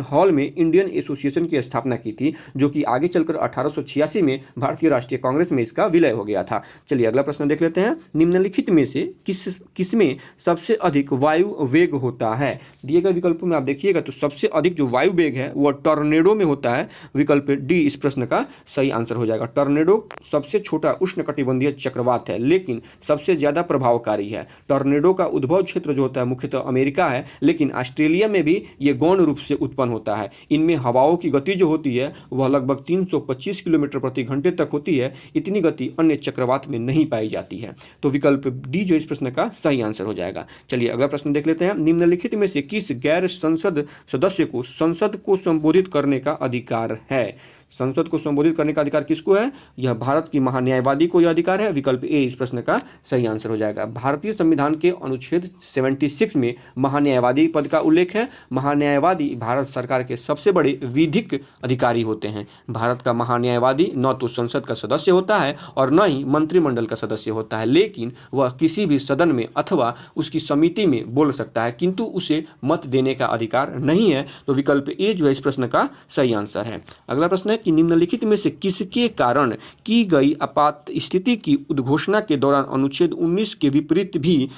हॉल में इंडियन एसोसिएशन की स्थापना की थी, जो कि आगे चलकर 1886 में भारतीय राष्ट्रीय कांग्रेस में इसका विलय हो गया था। चलिए अगला प्रश्न देख लेते हैं। निम्नलिखित में से किसमें सबसे अधिक वायु वेग होता है। दिए गए विकल्पों में आप देखिएगा तो सबसे अधिक जो वायु वेग है वह टॉर्नेडो में होता है। विकल्प डी इस प्रश्न का सही आंसर हो जाएगा। टॉर्नेडो सबसे छोटा उष्णकटिबंधीय चक्रवात है, लेकिन सबसे ज्यादा प्रभावकारी है। टॉर्नेडो का उद्भव क्षेत्र जो होता है मुख्यतः अमेरिका है, लेकिन ऑस्ट्रेलिया में भी ये गौण रूप से उत्पन्न होता है। इनमें हवाओं की गति जो होती है वह लगभग 325 किलोमीटर प्रति घंटे तक होती है। इतनी गति अन्य चक्रवात में नहीं पाई जाती है। तो विकल्प डी जो इस प्रश्न का सही आंसर हो जाएगा। चलिए अगला प्रश्न देख लेते हैं। निम्नलिखित में से किस गैर संसद सदस्य को संसद को संबोधित करने का अधिकार है। संसद को संबोधित करने का अधिकार किसको है, यह भारत की महान्यायवादी को यह अधिकार है। विकल्प ए इस प्रश्न का सही आंसर हो जाएगा। भारतीय संविधान के अनुच्छेद 76 में महान्यायवादी पद का उल्लेख है। महान्यायवादी भारत सरकार के सबसे बड़े विधिक अधिकारी होते हैं। भारत का महान्यायवादी न तो संसद का सदस्य होता है और न ही मंत्रिमंडल का सदस्य होता है, लेकिन वह किसी भी सदन में अथवा उसकी समिति में बोल सकता है, किंतु उसे मत देने का अधिकार नहीं है। तो विकल्प ए जो है इस प्रश्न का सही आंसर है। अगला प्रश्न है कि निम्नलिखित में से किसके कारण की गई आपात स्थिति की उद्घोषणा के दौरान अनुच्छेद 19 के विपरीत भी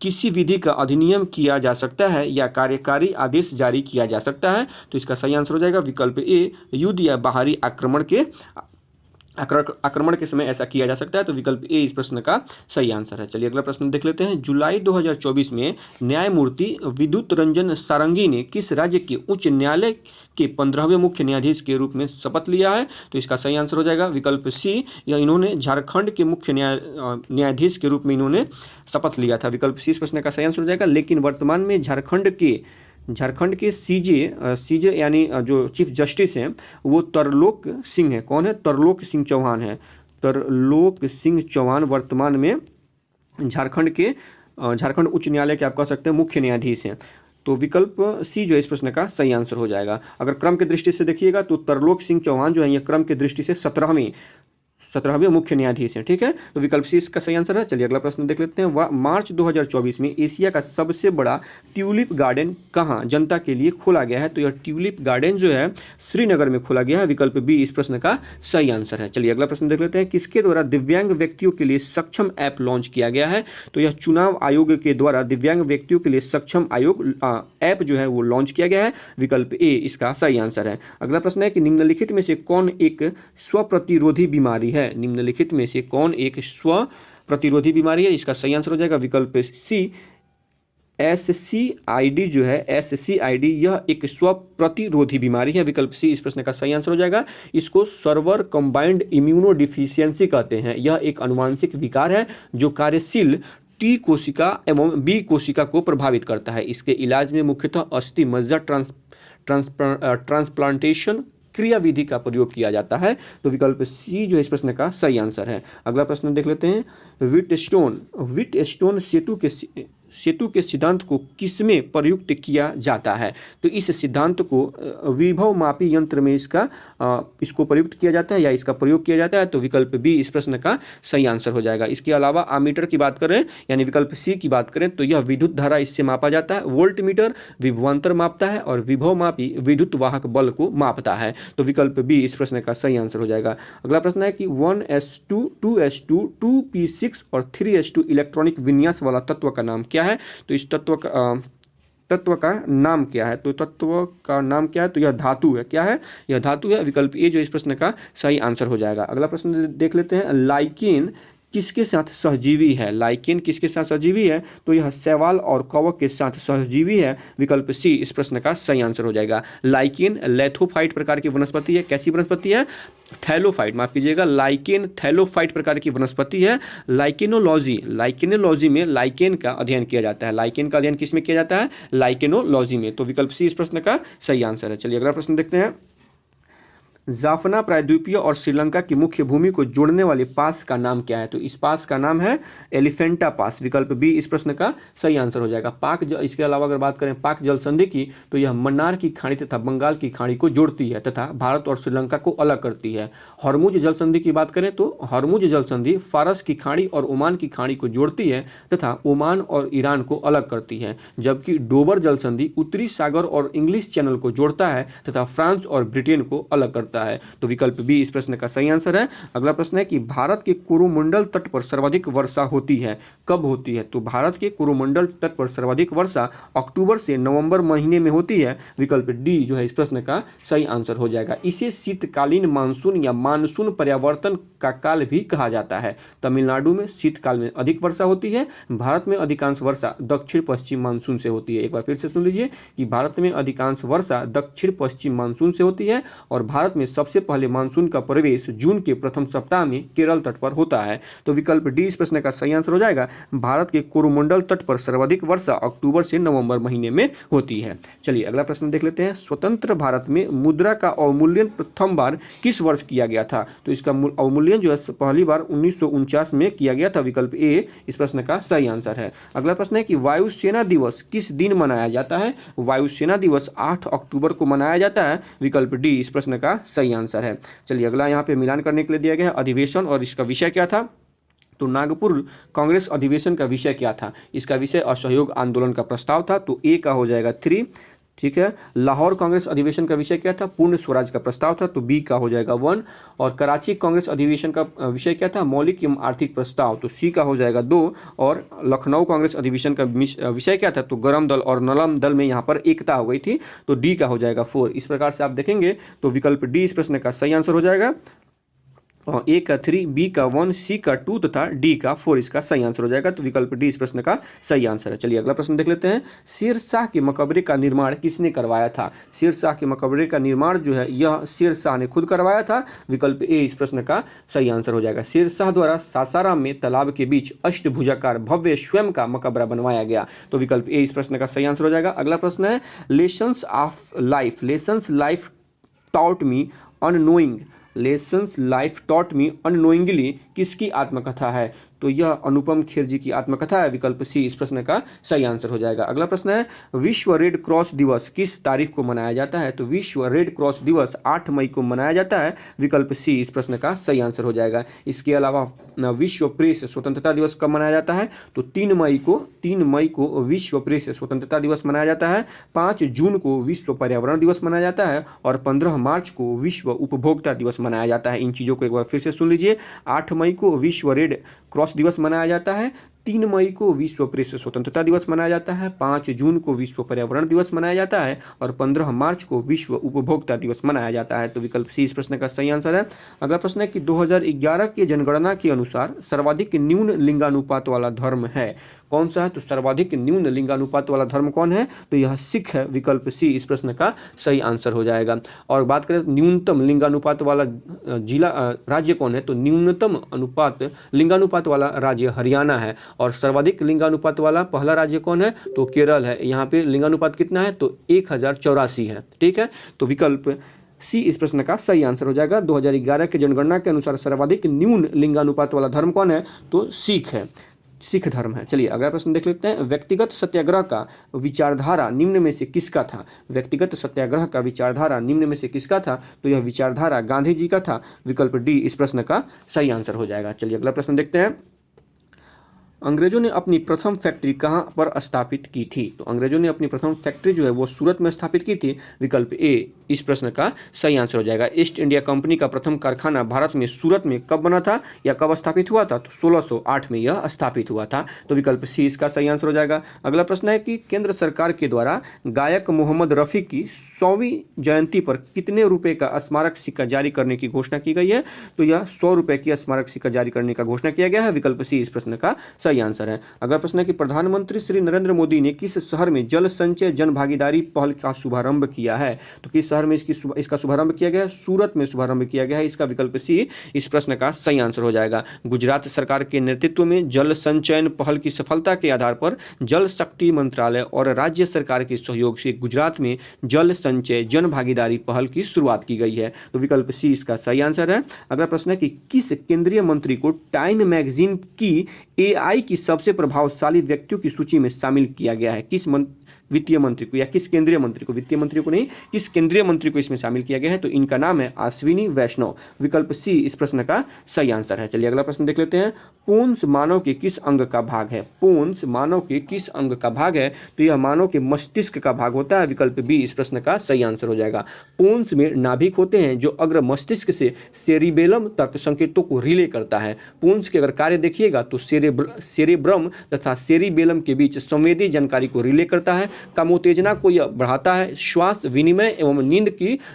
किसी विधि का अधिनियम किया जा सकता है या कार्यकारी आदेश जारी किया जा सकता है। तो इसका सही आंसर हो जाएगा विकल्प ए, युद्ध या बाहरी आक्रमण के समय ऐसा किया जा सकता है। तो विकल्प ए इस प्रश्न का सही आंसर है। चलिए अगला प्रश्न देख लेते हैं। जुलाई 2024 में न्यायमूर्ति विद्युत रंजन सारंगी ने किस राज्य के उच्च न्यायालय के 15वें मुख्य न्यायाधीश के रूप में शपथ लिया है। तो इसका सही आंसर हो जाएगा विकल्प सी, या इन्होंने झारखंड के मुख्य न्यायाधीश के रूप में इन्होंने शपथ लिया था। विकल्प सी इस प्रश्न का सही आंसर हो जाएगा। लेकिन वर्तमान में झारखंड के सीजे यानी जो चीफ जस्टिस हैं वो तरलोक सिंह है। कौन है, तरलोक सिंह चौहान है। तरलोक सिंह चौहान वर्तमान में झारखंड उच्च न्यायालय के आप कह सकते हैं मुख्य न्यायाधीश हैं। तो विकल्प सी जो है इस प्रश्न का सही आंसर हो जाएगा। अगर क्रम की दृष्टि से देखिएगा तो तरलोक सिंह चौहान जो है ये क्रम की दृष्टि से 17वें मुख्य न्यायाधीश हैं। ठीक है, तो विकल्प सी इसका सही आंसर है। चलिए अगला प्रश्न देख लेते हैं। मार्च 2024 में एशिया का सबसे बड़ा ट्यूलिप गार्डन कहाँ जनता के लिए खोला गया है। तो यह ट्यूलिप गार्डन जो है श्रीनगर में खोला गया है। विकल्प बी इस प्रश्न का सही आंसर है। चलिए अगला प्रश्न देख लेते हैं। किसके द्वारा दिव्यांग व्यक्तियों के लिए सक्षम ऐप लॉन्च किया गया है। तो यह चुनाव आयोग के द्वारा दिव्यांग व्यक्तियों के लिए सक्षम ऐप जो है वो लॉन्च किया गया है। विकल्प ए इसका सही आंसर है। अगला प्रश्न है कि निम्नलिखित में से कौन एक स्व प्रतिरोधी बीमारी है। निम्नलिखित में से कौन एक स्व प्रतिरोधी बीमारी है। इसका सही आंसर हो जाएगा विकल्प सी, SCID जो है SCID यह एक स्व प्रतिरोधी बीमारी है। विकल्प सी इस प्रश्न का सही आंसर हो जाएगा। इसको सर्वर कंबाइंड इम्यूनोडिफिशियंसी कहते हैं। यह एक अनुवांशिक विकार है जो कार्यशील टी कोशिका एवं बी कोशिका को प्रभावित करता है। इसके इलाज में मुख्यतः अस्थि मज्जा ट्रांसप्लांटेशन क्रिया विधि का प्रयोग किया जाता है। तो विकल्प सी जो इस प्रश्न का सही आंसर है। अगला प्रश्न देख लेते हैं। व्हीटस्टोन सेतु के सिद्धांत को किसमें प्रयुक्त किया जाता है। तो इस सिद्धांत को विभव मापी यंत्र में इसको प्रयुक्त किया जाता है या इसका प्रयोग किया जाता है। तो विकल्प बी इस प्रश्न का सही आंसर हो जाएगा। इसके अलावा आमीटर की बात करें यानी विकल्प सी की बात करें तो यह विद्युत धारा इससे मापा जाता है। वोल्ट मीटर विभवांतर मापता है और विभव मापी विद्युत वाहक बल को मापता है। तो विकल्प बी इस प्रश्न का सही आंसर हो जाएगा। अगला प्रश्न है कि 1s2 2s2 2p6 और 3s2 इलेक्ट्रॉनिक विन्यास वाला तत्व का नाम क्या है। तो इस तत्व का नाम क्या है। तो तत्व का नाम क्या है। तो यह धातु है। क्या है, यह धातु है। विकल्प ए जो इस प्रश्न का सही आंसर हो जाएगा। अगला प्रश्न देख लेते हैं। लाइकेन किसके साथ सहजीवी है। लाइकेन किसके साथ सहजीवी है। तो यह शैवाल और कवक के साथ सहजीवी है। विकल्प सी इस प्रश्न का सही आंसर हो जाएगा। लाइकेन लैथोफाइट प्रकार की वनस्पति है। कैसी वनस्पति है, थैलोफाइट, माफ कीजिएगा, लाइकेन थैलोफाइट प्रकार की वनस्पति है। लाइकेनोलॉजी में लाइकेन का अध्ययन किया जाता है। लाइकेन का अध्ययन किसमें किया जाता है, लाइकेनोलॉजी में। तो विकल्प सी इस प्रश्न का सही आंसर है। चलिए अगला प्रश्न देखते हैं। जाफना प्रायद्वीपीय और श्रीलंका की मुख्य भूमि को जोड़ने वाले पास का नाम क्या है? तो इस पास का नाम है एलिफेंटा पास। विकल्प बी इस प्रश्न का सही आंसर हो जाएगा। इसके अलावा अगर बात करें पाक जल संधि की, तो यह मन्नार की खाड़ी तथा बंगाल की खाड़ी को जोड़ती है तथा भारत और श्रीलंका को अलग करती है। हॉर्मुज जल संधि की बात करें तो हॉर्मुज जल संधि फारस की खाड़ी और ओमान की खाड़ी को जोड़ती है तथा ओमान और ईरान को अलग करती है, जबकि डोबर जल संधि उत्तरी सागर और इंग्लिश चैनल को जोड़ता है तथा फ्रांस और ब्रिटेन को अलग करता है। तो विकल्प बी इस प्रश्न का सही आंसर है। अगला प्रश्न है कि भारत के कोरोमंडल तट पर सर्वाधिक वर्षा होती है, कब होती है? तो भारत के कोरोमंडल तट पर सर्वाधिक वर्षा अक्टूबर से नवंबर महीने में होती है। विकल्प डी जो है इस प्रश्न का सही आंसर हो जाएगा। इसे शीतकालीन मानसून या मानसून पर्यावर्तन का काल भी कहा जाता है। तमिलनाडु में शीतकाल में अधिक वर्षा होती है। भारत में अधिकांश वर्षा दक्षिण पश्चिम मानसून से होती है। एक बार फिर से सुन लीजिए कि भारत में अधिकांश वर्षा दक्षिण पश्चिम मानसून से होती है और भारत में सबसे पहले मानसून का प्रवेश जून के प्रथम सप्ताह में केरल तट पर होता है। तो विकल्प डी इस प्रश्न का सही आंसर हो जाएगा। भारत के कोरोमंडल तट पर सर्वाधिक वर्षा अक्टूबर से नवंबर महीने में होती है। चलिए अगला प्रश्न देख लेते हैं। स्वतंत्र भारत में मुद्रा का अवमूल्यन प्रथम बार किस वर्ष किया गया था? तो इसका अवमूल्यन जो है पहली बार 1949 में किया गया था। विकल्प ए इस प्रश्न का सही आंसर है। अगला प्रश्न है कि वायुसेना दिवस किस दिन मनाया जाता है? वायुसेना दिवस 8 अक्टूबर को मनाया जाता है। विकल्प डी इस प्रश्न का सही आंसर है। चलिए अगला यहाँ पे मिलान करने के लिए दिया गया है अधिवेशन, और इसका विषय क्या था? तो नागपुर कांग्रेस अधिवेशन का विषय क्या था? इसका विषय असहयोग आंदोलन का प्रस्ताव था। तो ए का हो जाएगा 3। ठीक है। लाहौर कांग्रेस अधिवेशन का विषय क्या था? पूर्ण स्वराज का प्रस्ताव था। तो बी का हो जाएगा 1। और कराची कांग्रेस अधिवेशन का विषय क्या था? मौलिक एवं आर्थिक प्रस्ताव। तो सी का हो जाएगा 2। और लखनऊ कांग्रेस अधिवेशन का विषय क्या था? तो गरम दल और नरम दल में यहाँ पर एकता हो गई थी। तो डी का हो जाएगा 4। इस प्रकार से आप देखेंगे तो विकल्प डी इस प्रश्न का सही आंसर हो जाएगा। ए का 3, बी का 1, सी का 2 तथा डी का 4 इसका सही आंसर हो जाएगा। तो विकल्प डी इस प्रश्न का सही आंसर है। चलिए अगला प्रश्न देख लेते हैं। शेर शाह के मकबरे का निर्माण किसने करवाया था? शेर शाह के मकबरे का निर्माण जो है यह शेर शाह ने खुद करवाया था। विकल्प ए इस प्रश्न का सही आंसर हो जाएगा। शेर शाह द्वारा सासाराम में तालाब के बीच अष्टभुजाकार भव्य स्वयं का मकबरा बनवाया गया। तो विकल्प ए इस प्रश्न का सही आंसर हो जाएगा। अगला प्रश्न है lessons life taught me annoying lessons life taught me unknowingly किसकी आत्मकथा है? तो यह अनुपम खेर जी की आत्मकथा है। विकल्प सी इस प्रश्न का सही आंसर हो जाएगा। अगला प्रश्न है विश्व रेड क्रॉस दिवस किस तारीख को मनाया जाता है? तो विश्व रेड क्रॉस दिवस 8 मई को मनाया जाता है। विकल्प सी इस प्रश्न का सही आंसर हो जाएगा। इसके अलावा विश्व प्रेस स्वतंत्रता दिवस कब मनाया जाता है? तो 3 मई को विश्व प्रेस स्वतंत्रता दिवस मनाया जाता है। 5 जून को विश्व पर्यावरण दिवस मनाया जाता है और 15 मार्च को विश्व उपभोक्ता दिवस मनाया जाता है। इन चीज़ों को एक बार फिर से सुन लीजिए। 8 मई को विश्व रेड क्रॉस दिवस मनाया जाता है। 3 मई को विश्व प्रेस स्वतंत्रता दिवस मनाया जाता है। 5 जून को विश्व पर्यावरण दिवस मनाया जाता है और 15 मार्च को विश्व उपभोक्ता दिवस मनाया जाता है। तो विकल्प सी इस प्रश्न का सही आंसर है। अगला प्रश्न है कि 2011 के जनगणना के अनुसार सर्वाधिक न्यून लिंगानुपात वाला धर्म है कौन सा है? तो सर्वाधिक न्यून लिंगानुपात वाला धर्म कौन है? तो यह सिख है। विकल्प सी इस प्रश्न का सही आंसर हो जाएगा। और बात करें न्यूनतम लिंगानुपात वाला राज्य कौन है? तो न्यूनतम लिंगानुपात वाला राज्य हरियाणा है। और सर्वाधिक लिंगानुपात वाला पहला राज्य कौन है? तो केरल है। यहाँ पे लिंगानुपात कितना है? तो 1084 है। ठीक है। तो विकल्प सी इस प्रश्न का सही आंसर हो जाएगा। 2011 के जनगणना के अनुसार सर्वाधिक न्यून लिंगानुपात वाला धर्म कौन है? तो सिख धर्म है। चलिए अगला प्रश्न देख लेते हैं। व्यक्तिगत सत्याग्रह का विचारधारा निम्न में से किसका था? व्यक्तिगत सत्याग्रह का विचारधारा निम्न में से किसका था? तो यह विचारधारा गांधी जी का था। विकल्प डी इस प्रश्न का सही आंसर हो जाएगा। चलिए अगला प्रश्न देखते हैं। अंग्रेजों ने अपनी प्रथम फैक्ट्री कहाँ पर स्थापित की थी? तो अंग्रेजों ने अपनी प्रथम फैक्ट्री जो है वो सूरत में स्थापित की थी। विकल्प ए इस प्रश्न का सही आंसर हो जाएगा। ईस्ट इंडिया कंपनी का प्रथम कारखाना भारत में सूरत में कब बना था या कब स्थापित हुआ था? तो 1608 में यह स्थापित हुआ था। तो विकल्प सी इसका सही आंसर हो जाएगा। अगला प्रश्न है कि केंद्र सरकार के द्वारा गायक मोहम्मद रफ़ी की 100वीं जयंती पर कितने रुपए का स्मारक सिक्का जारी करने की घोषणा की गई है? तो यह 100 रुपए की स्मारक सिक्का जारी करने का घोषणा किया गया है। विकल्प सी इस प्रश्न का सही आंसर है। अगला प्रश्न है कि प्रधानमंत्री श्री नरेंद्र मोदी ने किस शहर में जल संचय जन भागीदारी पहल का शुभारंभ किया है? तो किस शहर में इसका शुभारंभ किया गया है? सूरत में शुभारंभ किया गया है। इसका विकल्प सी इस प्रश्न का सही आंसर हो जाएगा। गुजरात सरकार के नेतृत्व में जल संचयन पहल की सफलता के आधार पर जल शक्ति मंत्रालय और राज्य सरकार के सहयोग से गुजरात में जल संचय जन भागीदारी पहल की शुरुआत की गई है। तो विकल्प सी इसका सही आंसर है। अगला प्रश्न है कि किस केंद्रीय मंत्री को टाइम मैगजीन की एआई की सबसे प्रभावशाली व्यक्तियों की सूची में शामिल किया गया है? वित्तीय मंत्री को या किस केंद्रीय मंत्री को, वित्तीय मंत्री को नहीं, किस केंद्रीय मंत्री को इसमें शामिल किया गया है? तो इनका नाम है अश्विनी वैष्णव। विकल्प सी इस प्रश्न का सही आंसर है। चलिए अगला प्रश्न देख लेते हैं। पूंछ मानव के किस अंग का भाग है? पूंछ मानव के किस अंग का भाग है? तो यह मानव के मस्तिष्क का भाग होता है। विकल्प बी इस प्रश्न का सही आंसर हो जाएगा। पूंछ में नाभिक होते हैं जो अग्र मस्तिष्क से सेरिबेलम तक संकेतों को रिले करता है। पूंछ के अगर कार्य देखिएगा तो सेरेब्रम तथा सेरिबेलम के बीच संवेदी जानकारी को रिले करता है, कामोत्तेजना को यह बढ़ाता है, श्वास विनिमय एवं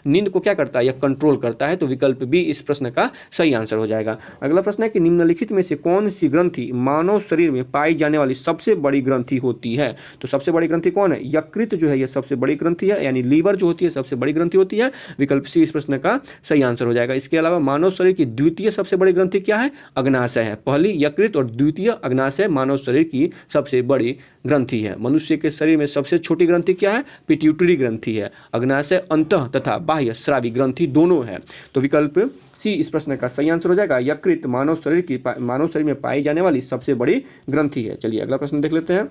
नींद को क्या करता है? यह कंट्रोल करता है। तो विकल्प बी इस प्रश्न का सही आंसर हो जाएगा। अगला प्रश्न है कि निम्नलिखित में से कौन सी ग्रंथि मानव शरीर में पाई जाने वाली सबसे बड़ी ग्रंथि होती है? तो सबसे बड़ी ग्रंथि कौन है? यकृत जो है यह सबसे बड़ी ग्रंथि है, यानी लीवर जो होती है सबसे बड़ी ग्रंथि होती है। विकल्प सी इस प्रश्न का सही आंसर हो जाएगा। इसके अलावा मानव शरीर की द्वितीय सबसे बड़ी ग्रंथि क्या है? अग्नाशय है। पहली यकृत और द्वितीय अग्नाशय मानव शरीर की सबसे बड़ी ग्रंथि है। मनुष्य के शरीर में सबसे छोटी ग्रंथि क्या है? पिट्यूटरी ग्रंथि है। अग्नाशय अंतः तथा बाह्य स्रावी ग्रंथि दोनों है। तो विकल्प सी इस प्रश्न का सही आंसर हो जाएगा। यकृत मानव शरीर में पाई जाने वाली सबसे बड़ी ग्रंथि है। चलिए अगला प्रश्न देख लेते हैं।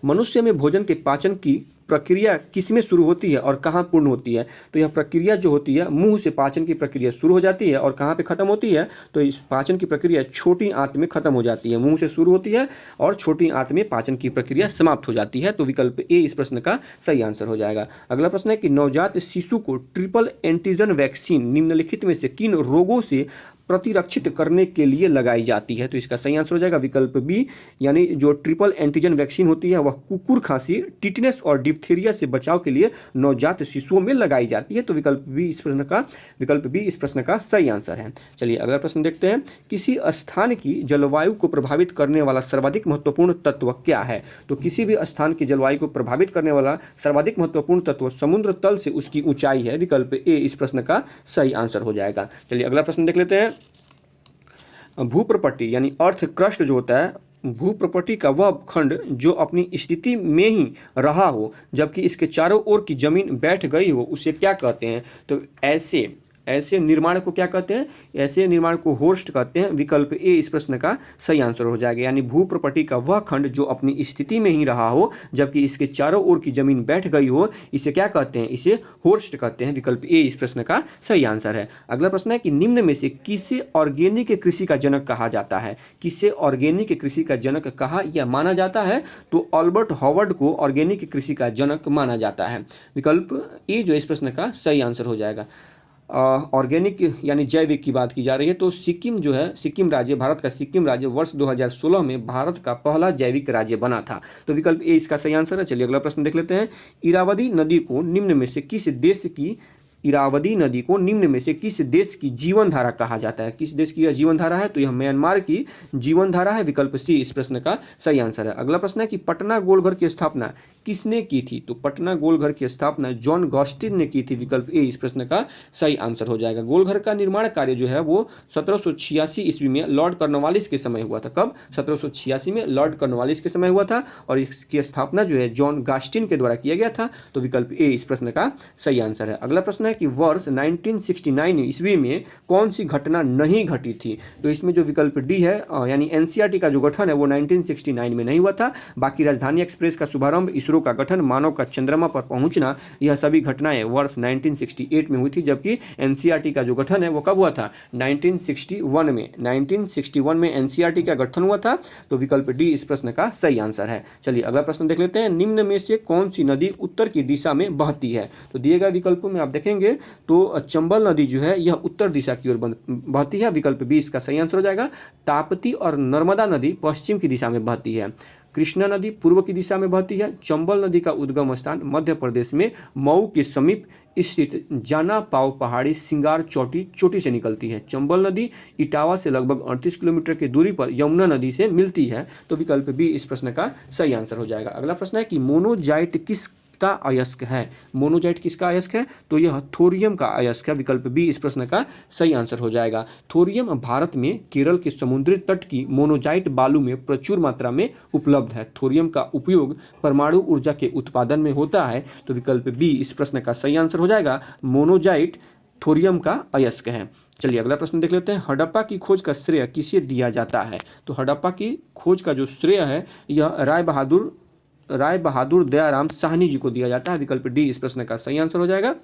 मनुष्य में भोजन के पाचन की प्रक्रिया किसमें शुरू होती है और कहाँ पूर्ण होती है? तो यह प्रक्रिया जो होती है, मुंह से पाचन की प्रक्रिया शुरू हो जाती है और कहाँ पे खत्म होती है? तो इस पाचन की प्रक्रिया छोटी आंत में खत्म हो जाती है। मुंह से शुरू होती है और छोटी आंत में पाचन की प्रक्रिया समाप्त हो जाती है। तो विकल्प ए इस प्रश्न का सही आंसर हो जाएगा। अगला प्रश्न है कि नवजात शिशु को ट्रिपल एंटीजन वैक्सीन निम्नलिखित में से किन रोगों से प्रतिरक्षित करने के लिए लगाई जाती है? तो इसका सही आंसर हो जाएगा विकल्प बी, यानी जो ट्रिपल एंटीजन वैक्सीन होती है वह कुकुर खांसी, टिटनेस और डिप्थीरिया से बचाव के लिए नवजात शिशुओं में लगाई जाती है। तो विकल्प बी इस प्रश्न का सही आंसर है। चलिए अगला प्रश्न देखते हैं। किसी स्थान की जलवायु को प्रभावित करने वाला सर्वाधिक महत्वपूर्ण तत्व क्या है? तो किसी भी स्थान की जलवायु को प्रभावित करने वाला सर्वाधिक महत्वपूर्ण तत्व समुद्र तल से उसकी ऊंचाई है। विकल्प ए इस प्रश्न का सही आंसर हो जाएगा। चलिए अगला प्रश्न देख लेते हैं। भूप्रपट्टी यानी अर्थ क्रस्ट जो होता है, भूप्रपट्टी का वह खंड जो अपनी स्थिति में ही रहा हो जबकि इसके चारों ओर की जमीन बैठ गई हो, उसे क्या कहते हैं? तो ऐसे निर्माण को क्या कहते हैं? ऐसे निर्माण को होस्ट कहते हैं। विकल्प ए इस प्रश्न का सही आंसर हो जाएगा। यानी भूप्रपट्टी का वह खंड जो अपनी स्थिति में ही रहा हो जबकि इसके चारों ओर की जमीन बैठ गई हो, इसे क्या कहते हैं? इसे होस्ट कहते हैं। विकल्प ए इस प्रश्न का सही आंसर है। अगला प्रश्न है कि निम्न में से किसे ऑर्गेनिक कृषि का जनक कहा जाता है? किसे ऑर्गेनिक कृषि का जनक कहा या माना जाता है? तो अल्बर्ट हॉवर्ड को ऑर्गेनिक कृषि का जनक माना जाता है। विकल्प ए जो इस प्रश्न का सही आंसर हो जाएगा। ऑर्गेनिक यानी जैविक की बात की जा रही है तो सिक्किम जो है, सिक्किम राज्य, भारत का सिक्किम राज्य वर्ष 2016 में भारत का पहला जैविक राज्य बना था। तो विकल्प ए इसका सही आंसर है। चलिए अगला प्रश्न देख लेते हैं। इरावदी नदी को निम्न में से किस देश की जीवन धारा कहा जाता है? किस देश की यह जीवन धारा है? तो यह म्यांमार की जीवन धारा है। विकल्प सी इस प्रश्न का सही आंसर है। अगला प्रश्न है कि पटना गोलघर की स्थापना किसने की थी? तो पटना गोलघर की स्थापना जॉन गॉस्टिन ने की थी। विकल्प ए इस प्रश्न का सही आंसर हो जाएगा। गोलघर का निर्माण कार्य जो है वो 1786 ईस्वी में लॉर्ड कॉर्नवालिस के समय हुआ था। कब? 1786 में लॉर्ड कॉर्नवालिस के समय हुआ था और इसकी स्थापना जो है जॉन गॉस्टिन के द्वारा किया गया था। तो विकल्प ए इस प्रश्न का सही आंसर है। अगला प्रश्न है कि वर्ष 1969 ईस्वी में कौन सी घटना नहीं घटी थी? तो इसमें जो विकल्प डी है यानी एनसीईआरटी का जो गठन है वो 1969 में नहीं हुआ था। बाकी राजधानी एक्सप्रेस का शुभारंभ, इसरो का गठन, मानव का चंद्रमा पर पहुंचना, यह सभी घटनाएं वर्ष 1968 में हुई थी। जबकि एनसीईआरटी का जो गठन है वो कब हुआ था? 1961 में एनसीईआरटी का गठन हुआ था। तो विकल्प डी इस प्रश्न का सही आंसर है। चलिए अगला प्रश्न देख लेते हैं। निम्न में से कौन सी नदी उत्तर की दिशा में बहती है? तो दिए गए विकल्पों में आप देखेंगे तो चंबल नदी जो है यह उत्तर दिशा की ओर बहती है। विकल्प बी इसका सही आंसर हो जाएगा। ताप्ती और नर्मदा नदी पश्चिम की दिशा में बहती है। कृष्णा नदी पूर्व की दिशा में बहती है। चंबल नदी का उद्गम स्थान मध्य प्रदेश में मऊ के समीप स्थित जाना पाव पहाड़ी सिंगार चोटी से निकलती है। चंबल नदी इटावा से लगभग 38 किलोमीटर की दूरी पर यमुना नदी से मिलती है। तो विकल्प बी इस प्रश्न का सही आंसर हो जाएगा। अगला प्रश्न है कि मोनोजाइट किस का अयस्क है। मोनोजाइट किसका अयस्क है, तो यह थोरियम का अयस्क है। विकल्प बी इस प्रश्न का सही आंसर हो जाएगा। थोरियम भारत में केरल के समुद्री तट की मोनोजाइट बालू में प्रचुर मात्रा में उपलब्ध है। थोरियम का उपयोग परमाणु ऊर्जा के उत्पादन में होता है। तो विकल्प बी इस प्रश्न का सही आंसर हो जाएगा। मोनोजाइट थोरियम का अयस्क है। चलिए अगला प्रश्न देख लेते हैं। हड़प्पा की खोज का श्रेय किसे दिया जाता है। तो हड़प्पा की खोज का जो श्रेय है यह राय बहादुर दयाराम साहनी जी को दिया जाता है। विकल्प डी इस प्रश्न का सही आंसर हो जाएगा।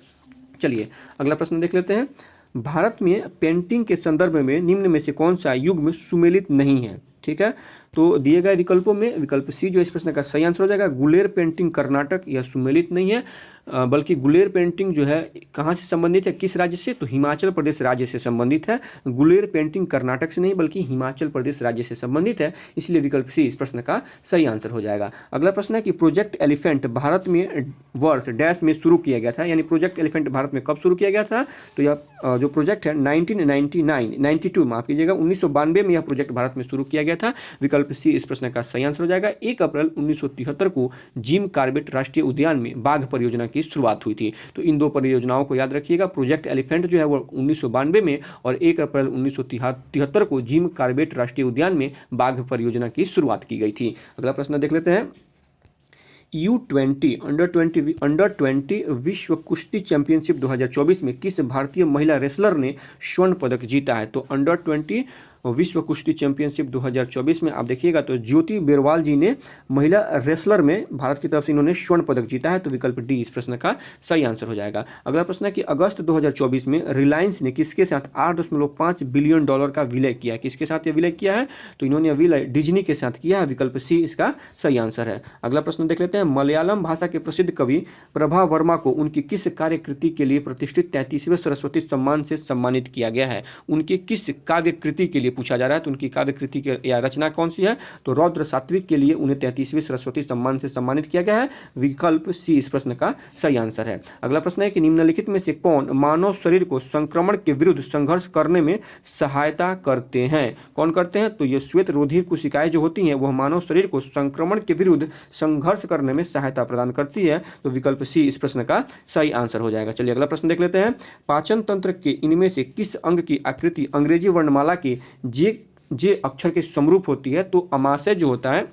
चलिए अगला प्रश्न देख लेते हैं। भारत में पेंटिंग के संदर्भ में निम्न में से कौन सा युग्म सुमेलित नहीं है। ठीक है, तो दिए गए विकल्पों में विकल्प सी जो इस प्रश्न का सही आंसर हो जाएगा। गुलेर पेंटिंग कर्नाटक यह सुमेलित नहीं है, बल्कि गुलेर पेंटिंग जो है कहाँ से संबंधित है, किस राज्य से, तो हिमाचल प्रदेश राज्य से संबंधित है। गुलेर पेंटिंग कर्नाटक से नहीं बल्कि हिमाचल प्रदेश राज्य से संबंधित है, इसलिए विकल्प सी इस प्रश्न का सही आंसर हो जाएगा। अगला प्रश्न है कि प्रोजेक्ट एलिफेंट भारत में वर्ष डैश में शुरू किया गया था, यानी प्रोजेक्ट एलिफेंट भारत में कब शुरू किया गया था। तो यह जो प्रोजेक्ट है 1992 माफ कीजिएगा 1992 में यह प्रोजेक्ट भारत में शुरू किया गया था। विकल्प सी इस प्रश्न का सही आंसर हो जाएगा। 1 अप्रैल 1973 को जिम कॉर्बेट राष्ट्रीय उद्यान में बाघ परियोजना की शुरुआत हुई थी। तो इन दो परियोजनाओं को याद रखिएगा। प्रोजेक्ट एलिफेंट जो है वो 1992 में और 1 अप्रैल 1973 को जिम कॉर्बेट राष्ट्रीय उद्यान में बाघ परियोजना की शुरुआत की गई थी। अगला प्रश्न देख लेते हैं। अंडर 20 विश्व कुश्ती चैंपियनशिप 2024 में किस भारतीय महिला रेसलर ने स्वर्ण पदक जीता है। तो अंडर 20 विश्व कुश्ती चैंपियनशिप 2024 में आप देखिएगा तो ज्योति बेरवाल जी ने महिला रेसलर में भारत की तरफ से इन्होंने स्वर्ण पदक जीता है। तो विकल्प डी इस प्रश्न का सही आंसर हो जाएगा। अगला प्रश्न है कि अगस्त 2024 में रिलायंस ने किसके साथ $8.5 बिलियन का विलय किया है। किसके साथ यह विलय किया है, तो इन्होंने विलय डिज्नी के साथ किया है। विकल्प सी इसका सही आंसर है। अगला प्रश्न देख लेते हैं। मलयालम भाषा के प्रसिद्ध कवि प्रभा वर्मा को उनकी किस कार्यकृति के लिए प्रतिष्ठित 33वें सरस्वती सम्मान से सम्मानित किया गया है। उनके किस काव्य कृति के लिए पूछा जा रहा है, तो उनकी काव्य कृति या रचना कौन सी है, तो रौद्र सात्विक के लिए उन्हें 33वीं सरस्वती सम्मान से सम्मानित किया गया है। विकल्प सी इस प्रश्न का सही आंसर है। अगला प्रश्न है कि निम्नलिखित में से कौन मानव शरीर को संक्रमण के विरुद्ध संघर्ष करने में सहायता करते हैं। कौन करते हैं, तो ये श्वेत रोधी कोशिकाएं जो होती हैं वह मानव शरीर को संक्रमण के विरुद्ध संघर्ष करने में सहायता प्रदान करती है। तो विकल्प सी इस प्रश्न का सही आंसर हो जाएगा। चलिए अगला प्रश्न देख लेते हैं। पाचन तंत्र के इनमें से किस अंग की आकृति अंग्रेजी वर्णमाला के जे अक्षर के समरूप होती है। तो अमाशय जो होता है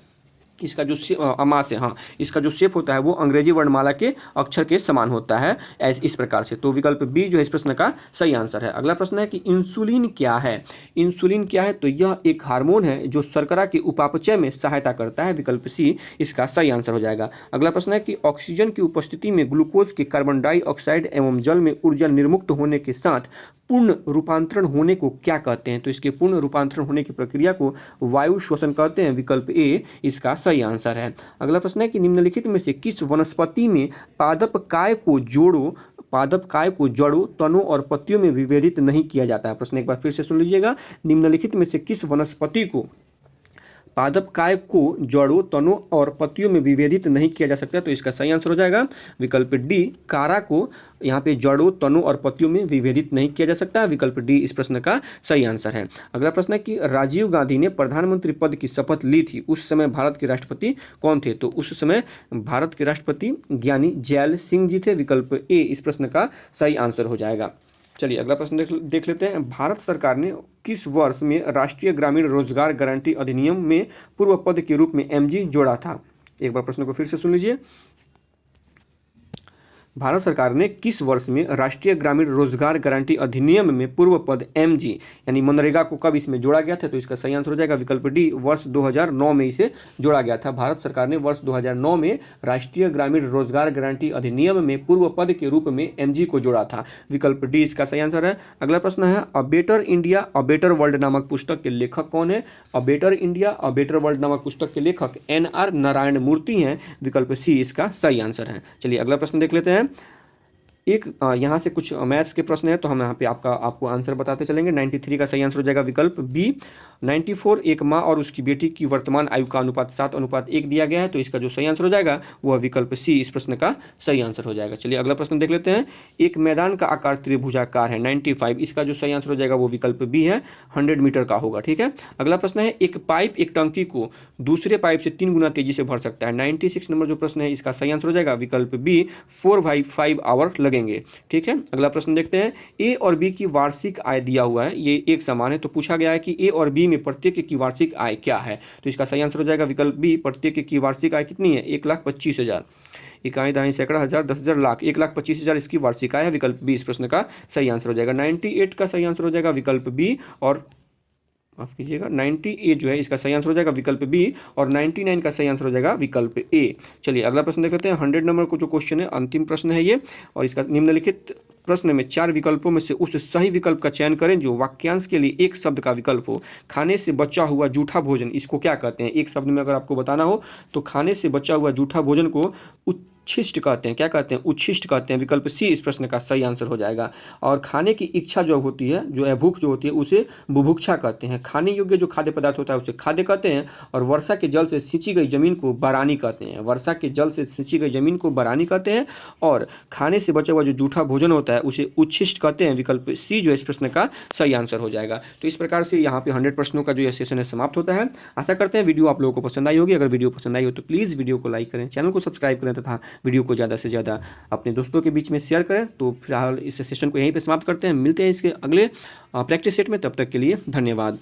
इसका जो अमाशय इसका जो शेप होता है वो अंग्रेजी वर्णमाला के अक्षर के समान होता है इस प्रकार से। तो विकल्प बी जो है इस प्रश्न का सही आंसर है। अगला प्रश्न है कि इंसुलिन क्या है। इंसुलिन क्या है, तो यह एक हार्मोन है जो शर्करा के उपापचय में सहायता करता है। विकल्प सी इसका सही आंसर हो जाएगा। अगला प्रश्न है कि ऑक्सीजन की उपस्थिति में ग्लूकोज के कार्बन डाइऑक्साइड एवं जल में ऊर्जा निर्मुक्त होने के साथ पूर्ण रूपांतरण होने को क्या कहते हैं। तो इसके पूर्ण रूपांतरण होने की प्रक्रिया को वायु श्वसन कहते हैं। विकल्प ए इसका सही आंसर है। अगला प्रश्न है कि निम्नलिखित में से किस वनस्पति में पादप काय को जड़ों, तनों और पत्तियों में विभेदित नहीं किया जाता है। प्रश्न एक बार फिर से सुन लीजिएगा। निम्नलिखित में से किस वनस्पति को पादप काय को जड़ों, तनों और पत्तियों में विभेदित नहीं किया जा सकता। तो इसका सही आंसर हो जाएगा विकल्प डी। कारा को यहाँ पे जड़ों, तनों और पत्तियों में विभेदित नहीं किया जा सकता। विकल्प डी इस प्रश्न का सही आंसर है। अगला प्रश्न है कि राजीव गांधी ने प्रधानमंत्री पद की शपथ ली थी, उस समय भारत के राष्ट्रपति कौन थे। तो उस समय भारत के राष्ट्रपति ज्ञानी जैल सिंह जी थे। विकल्प ए इस प्रश्न का सही आंसर हो जाएगा। चलिए अगला प्रश्न देख लेते हैं। भारत सरकार ने किस वर्ष में राष्ट्रीय ग्रामीण रोजगार गारंटी अधिनियम में पूर्व पद के रूप में एमजी जोड़ा था। एक बार प्रश्न को फिर से सुन लीजिए। भारत सरकार ने किस वर्ष में राष्ट्रीय ग्रामीण रोजगार गारंटी अधिनियम में पूर्व पद एमजी यानी मनरेगा को कब इसमें जोड़ा गया था। तो इसका सही आंसर हो जाएगा विकल्प डी। वर्ष 2009 में इसे जोड़ा गया था। भारत सरकार ने वर्ष 2009 में राष्ट्रीय ग्रामीण रोजगार गारंटी अधिनियम में पूर्व पद के रूप में एमजी को जोड़ा था। विकल्प डी इसका सही आंसर है। अगला प्रश्न है a better India a better world नामक पुस्तक के लेखक कौन है। A better India a better world नामक पुस्तक के लेखक NR नारायण मूर्ति हैं। विकल्प सी इसका सही आंसर है। चलिए अगला प्रश्न देख लेते हैं। एक यहाँ से कुछ मैथ्स के प्रश्न है, तो हम यहाँ पे आपको आंसर बताते चलेंगे। 93 का सही आंसर हो जाएगा विकल्प बी। 94 एक माँ और उसकी बेटी की वर्तमान आयु का अनुपात 7:1 दिया गया है, तो इसका जो सही आंसर हो जाएगा वह विकल्प सी इस प्रश्न का सही आंसर हो जाएगा। चलिए अगला प्रश्न देख लेते हैं। एक मैदान का आकार त्रिभुजाकार है 95, इसका जो सही आंसर हो जाएगा वो विकल्प बी है, 100 मीटर का होगा। ठीक है, अगला प्रश्न है एक पाइप एक टंकी को दूसरे पाइप से 3 गुना तेजी से भर सकता है। 96 नंबर जो प्रश्न है इसका सही आंसर हो जाएगा विकल्प बी, 4/5 आवर लगेंगे। ठीक है, अगला प्रश्न देखते हैं। ए और बी की वार्षिक आय दिया हुआ है, ये एक समान है, तो पूछा गया है कि ए और बी में प्रत्येक की वार्षिक आय क्या है, तो इसका सही आंसर हो जाएगा विकल्प बी, प्रत्येक की वार्षिक आय कितनी है, 1,25,000। इकाई दहाई सैकड़ा हजार 10,000 लाख, 1,25,000 इसकी वार्षिक आय है, विकल्प बी इस प्रश्न का सही आंसर हो जाएगा। 98 का सही आंसर हो जाएगा विकल्प बी, और माफ कीजिएगा 98 जो है इसका सही आंसर हो जाएगा विकल्प बी, और 99 का सही आंसर हो जाएगा विकल्प ए। चलिए अगला प्रश्न देख लेते हैं। 100 नंबर को जो क्वेश्चन है, अंतिम प्रश्न है ये, और इसका निम्नलिखित प्रश्न में 4 विकल्पों में से उस सही विकल्प का चयन करें जो वाक्यांश के लिए एक शब्द का विकल्प हो। खाने से बचा हुआ जूठा भोजन, इसको क्या कहते हैं? एक शब्द में अगर आपको बताना हो तो खाने से बचा हुआ जूठा भोजन को उच्छिष्ट कहते हैं। क्या कहते हैं? उच्छिष्ट कहते हैं। विकल्प सी इस प्रश्न का सही आंसर हो जाएगा। और खाने की इच्छा जो होती है, जो भूख जो होती है, उसे बुभुक्षा कहते हैं। खाने योग्य जो खाद्य पदार्थ होता है उसे खाद्य कहते हैं। और वर्षा के जल से सिंची गई जमीन को बरानी कहते हैं। वर्षा के जल से सिंची गई जमीन को बरानी कहते हैं। और खाने से बचा हुआ जो जूठा भोजन होता है उसे उच्छिष्ट कहते हैं। विकल्प सी जो इस प्रश्न का सही आंसर हो जाएगा। तो इस प्रकार से यहाँ पे 100 प्रश्नों का जो यह सेशन है समाप्त होता है। आशा करते हैं वीडियो आप लोगों को पसंद आई होगी। अगर वीडियो पसंद आई हो तो प्लीज़ वीडियो को लाइक करें, चैनल को सब्सक्राइब करें तथा वीडियो को ज़्यादा से ज़्यादा अपने दोस्तों के बीच में शेयर करें। तो फिलहाल इस सेशन को यहीं पे समाप्त करते हैं। मिलते हैं इसके अगले प्रैक्टिस सेट में, तब तक के लिए धन्यवाद।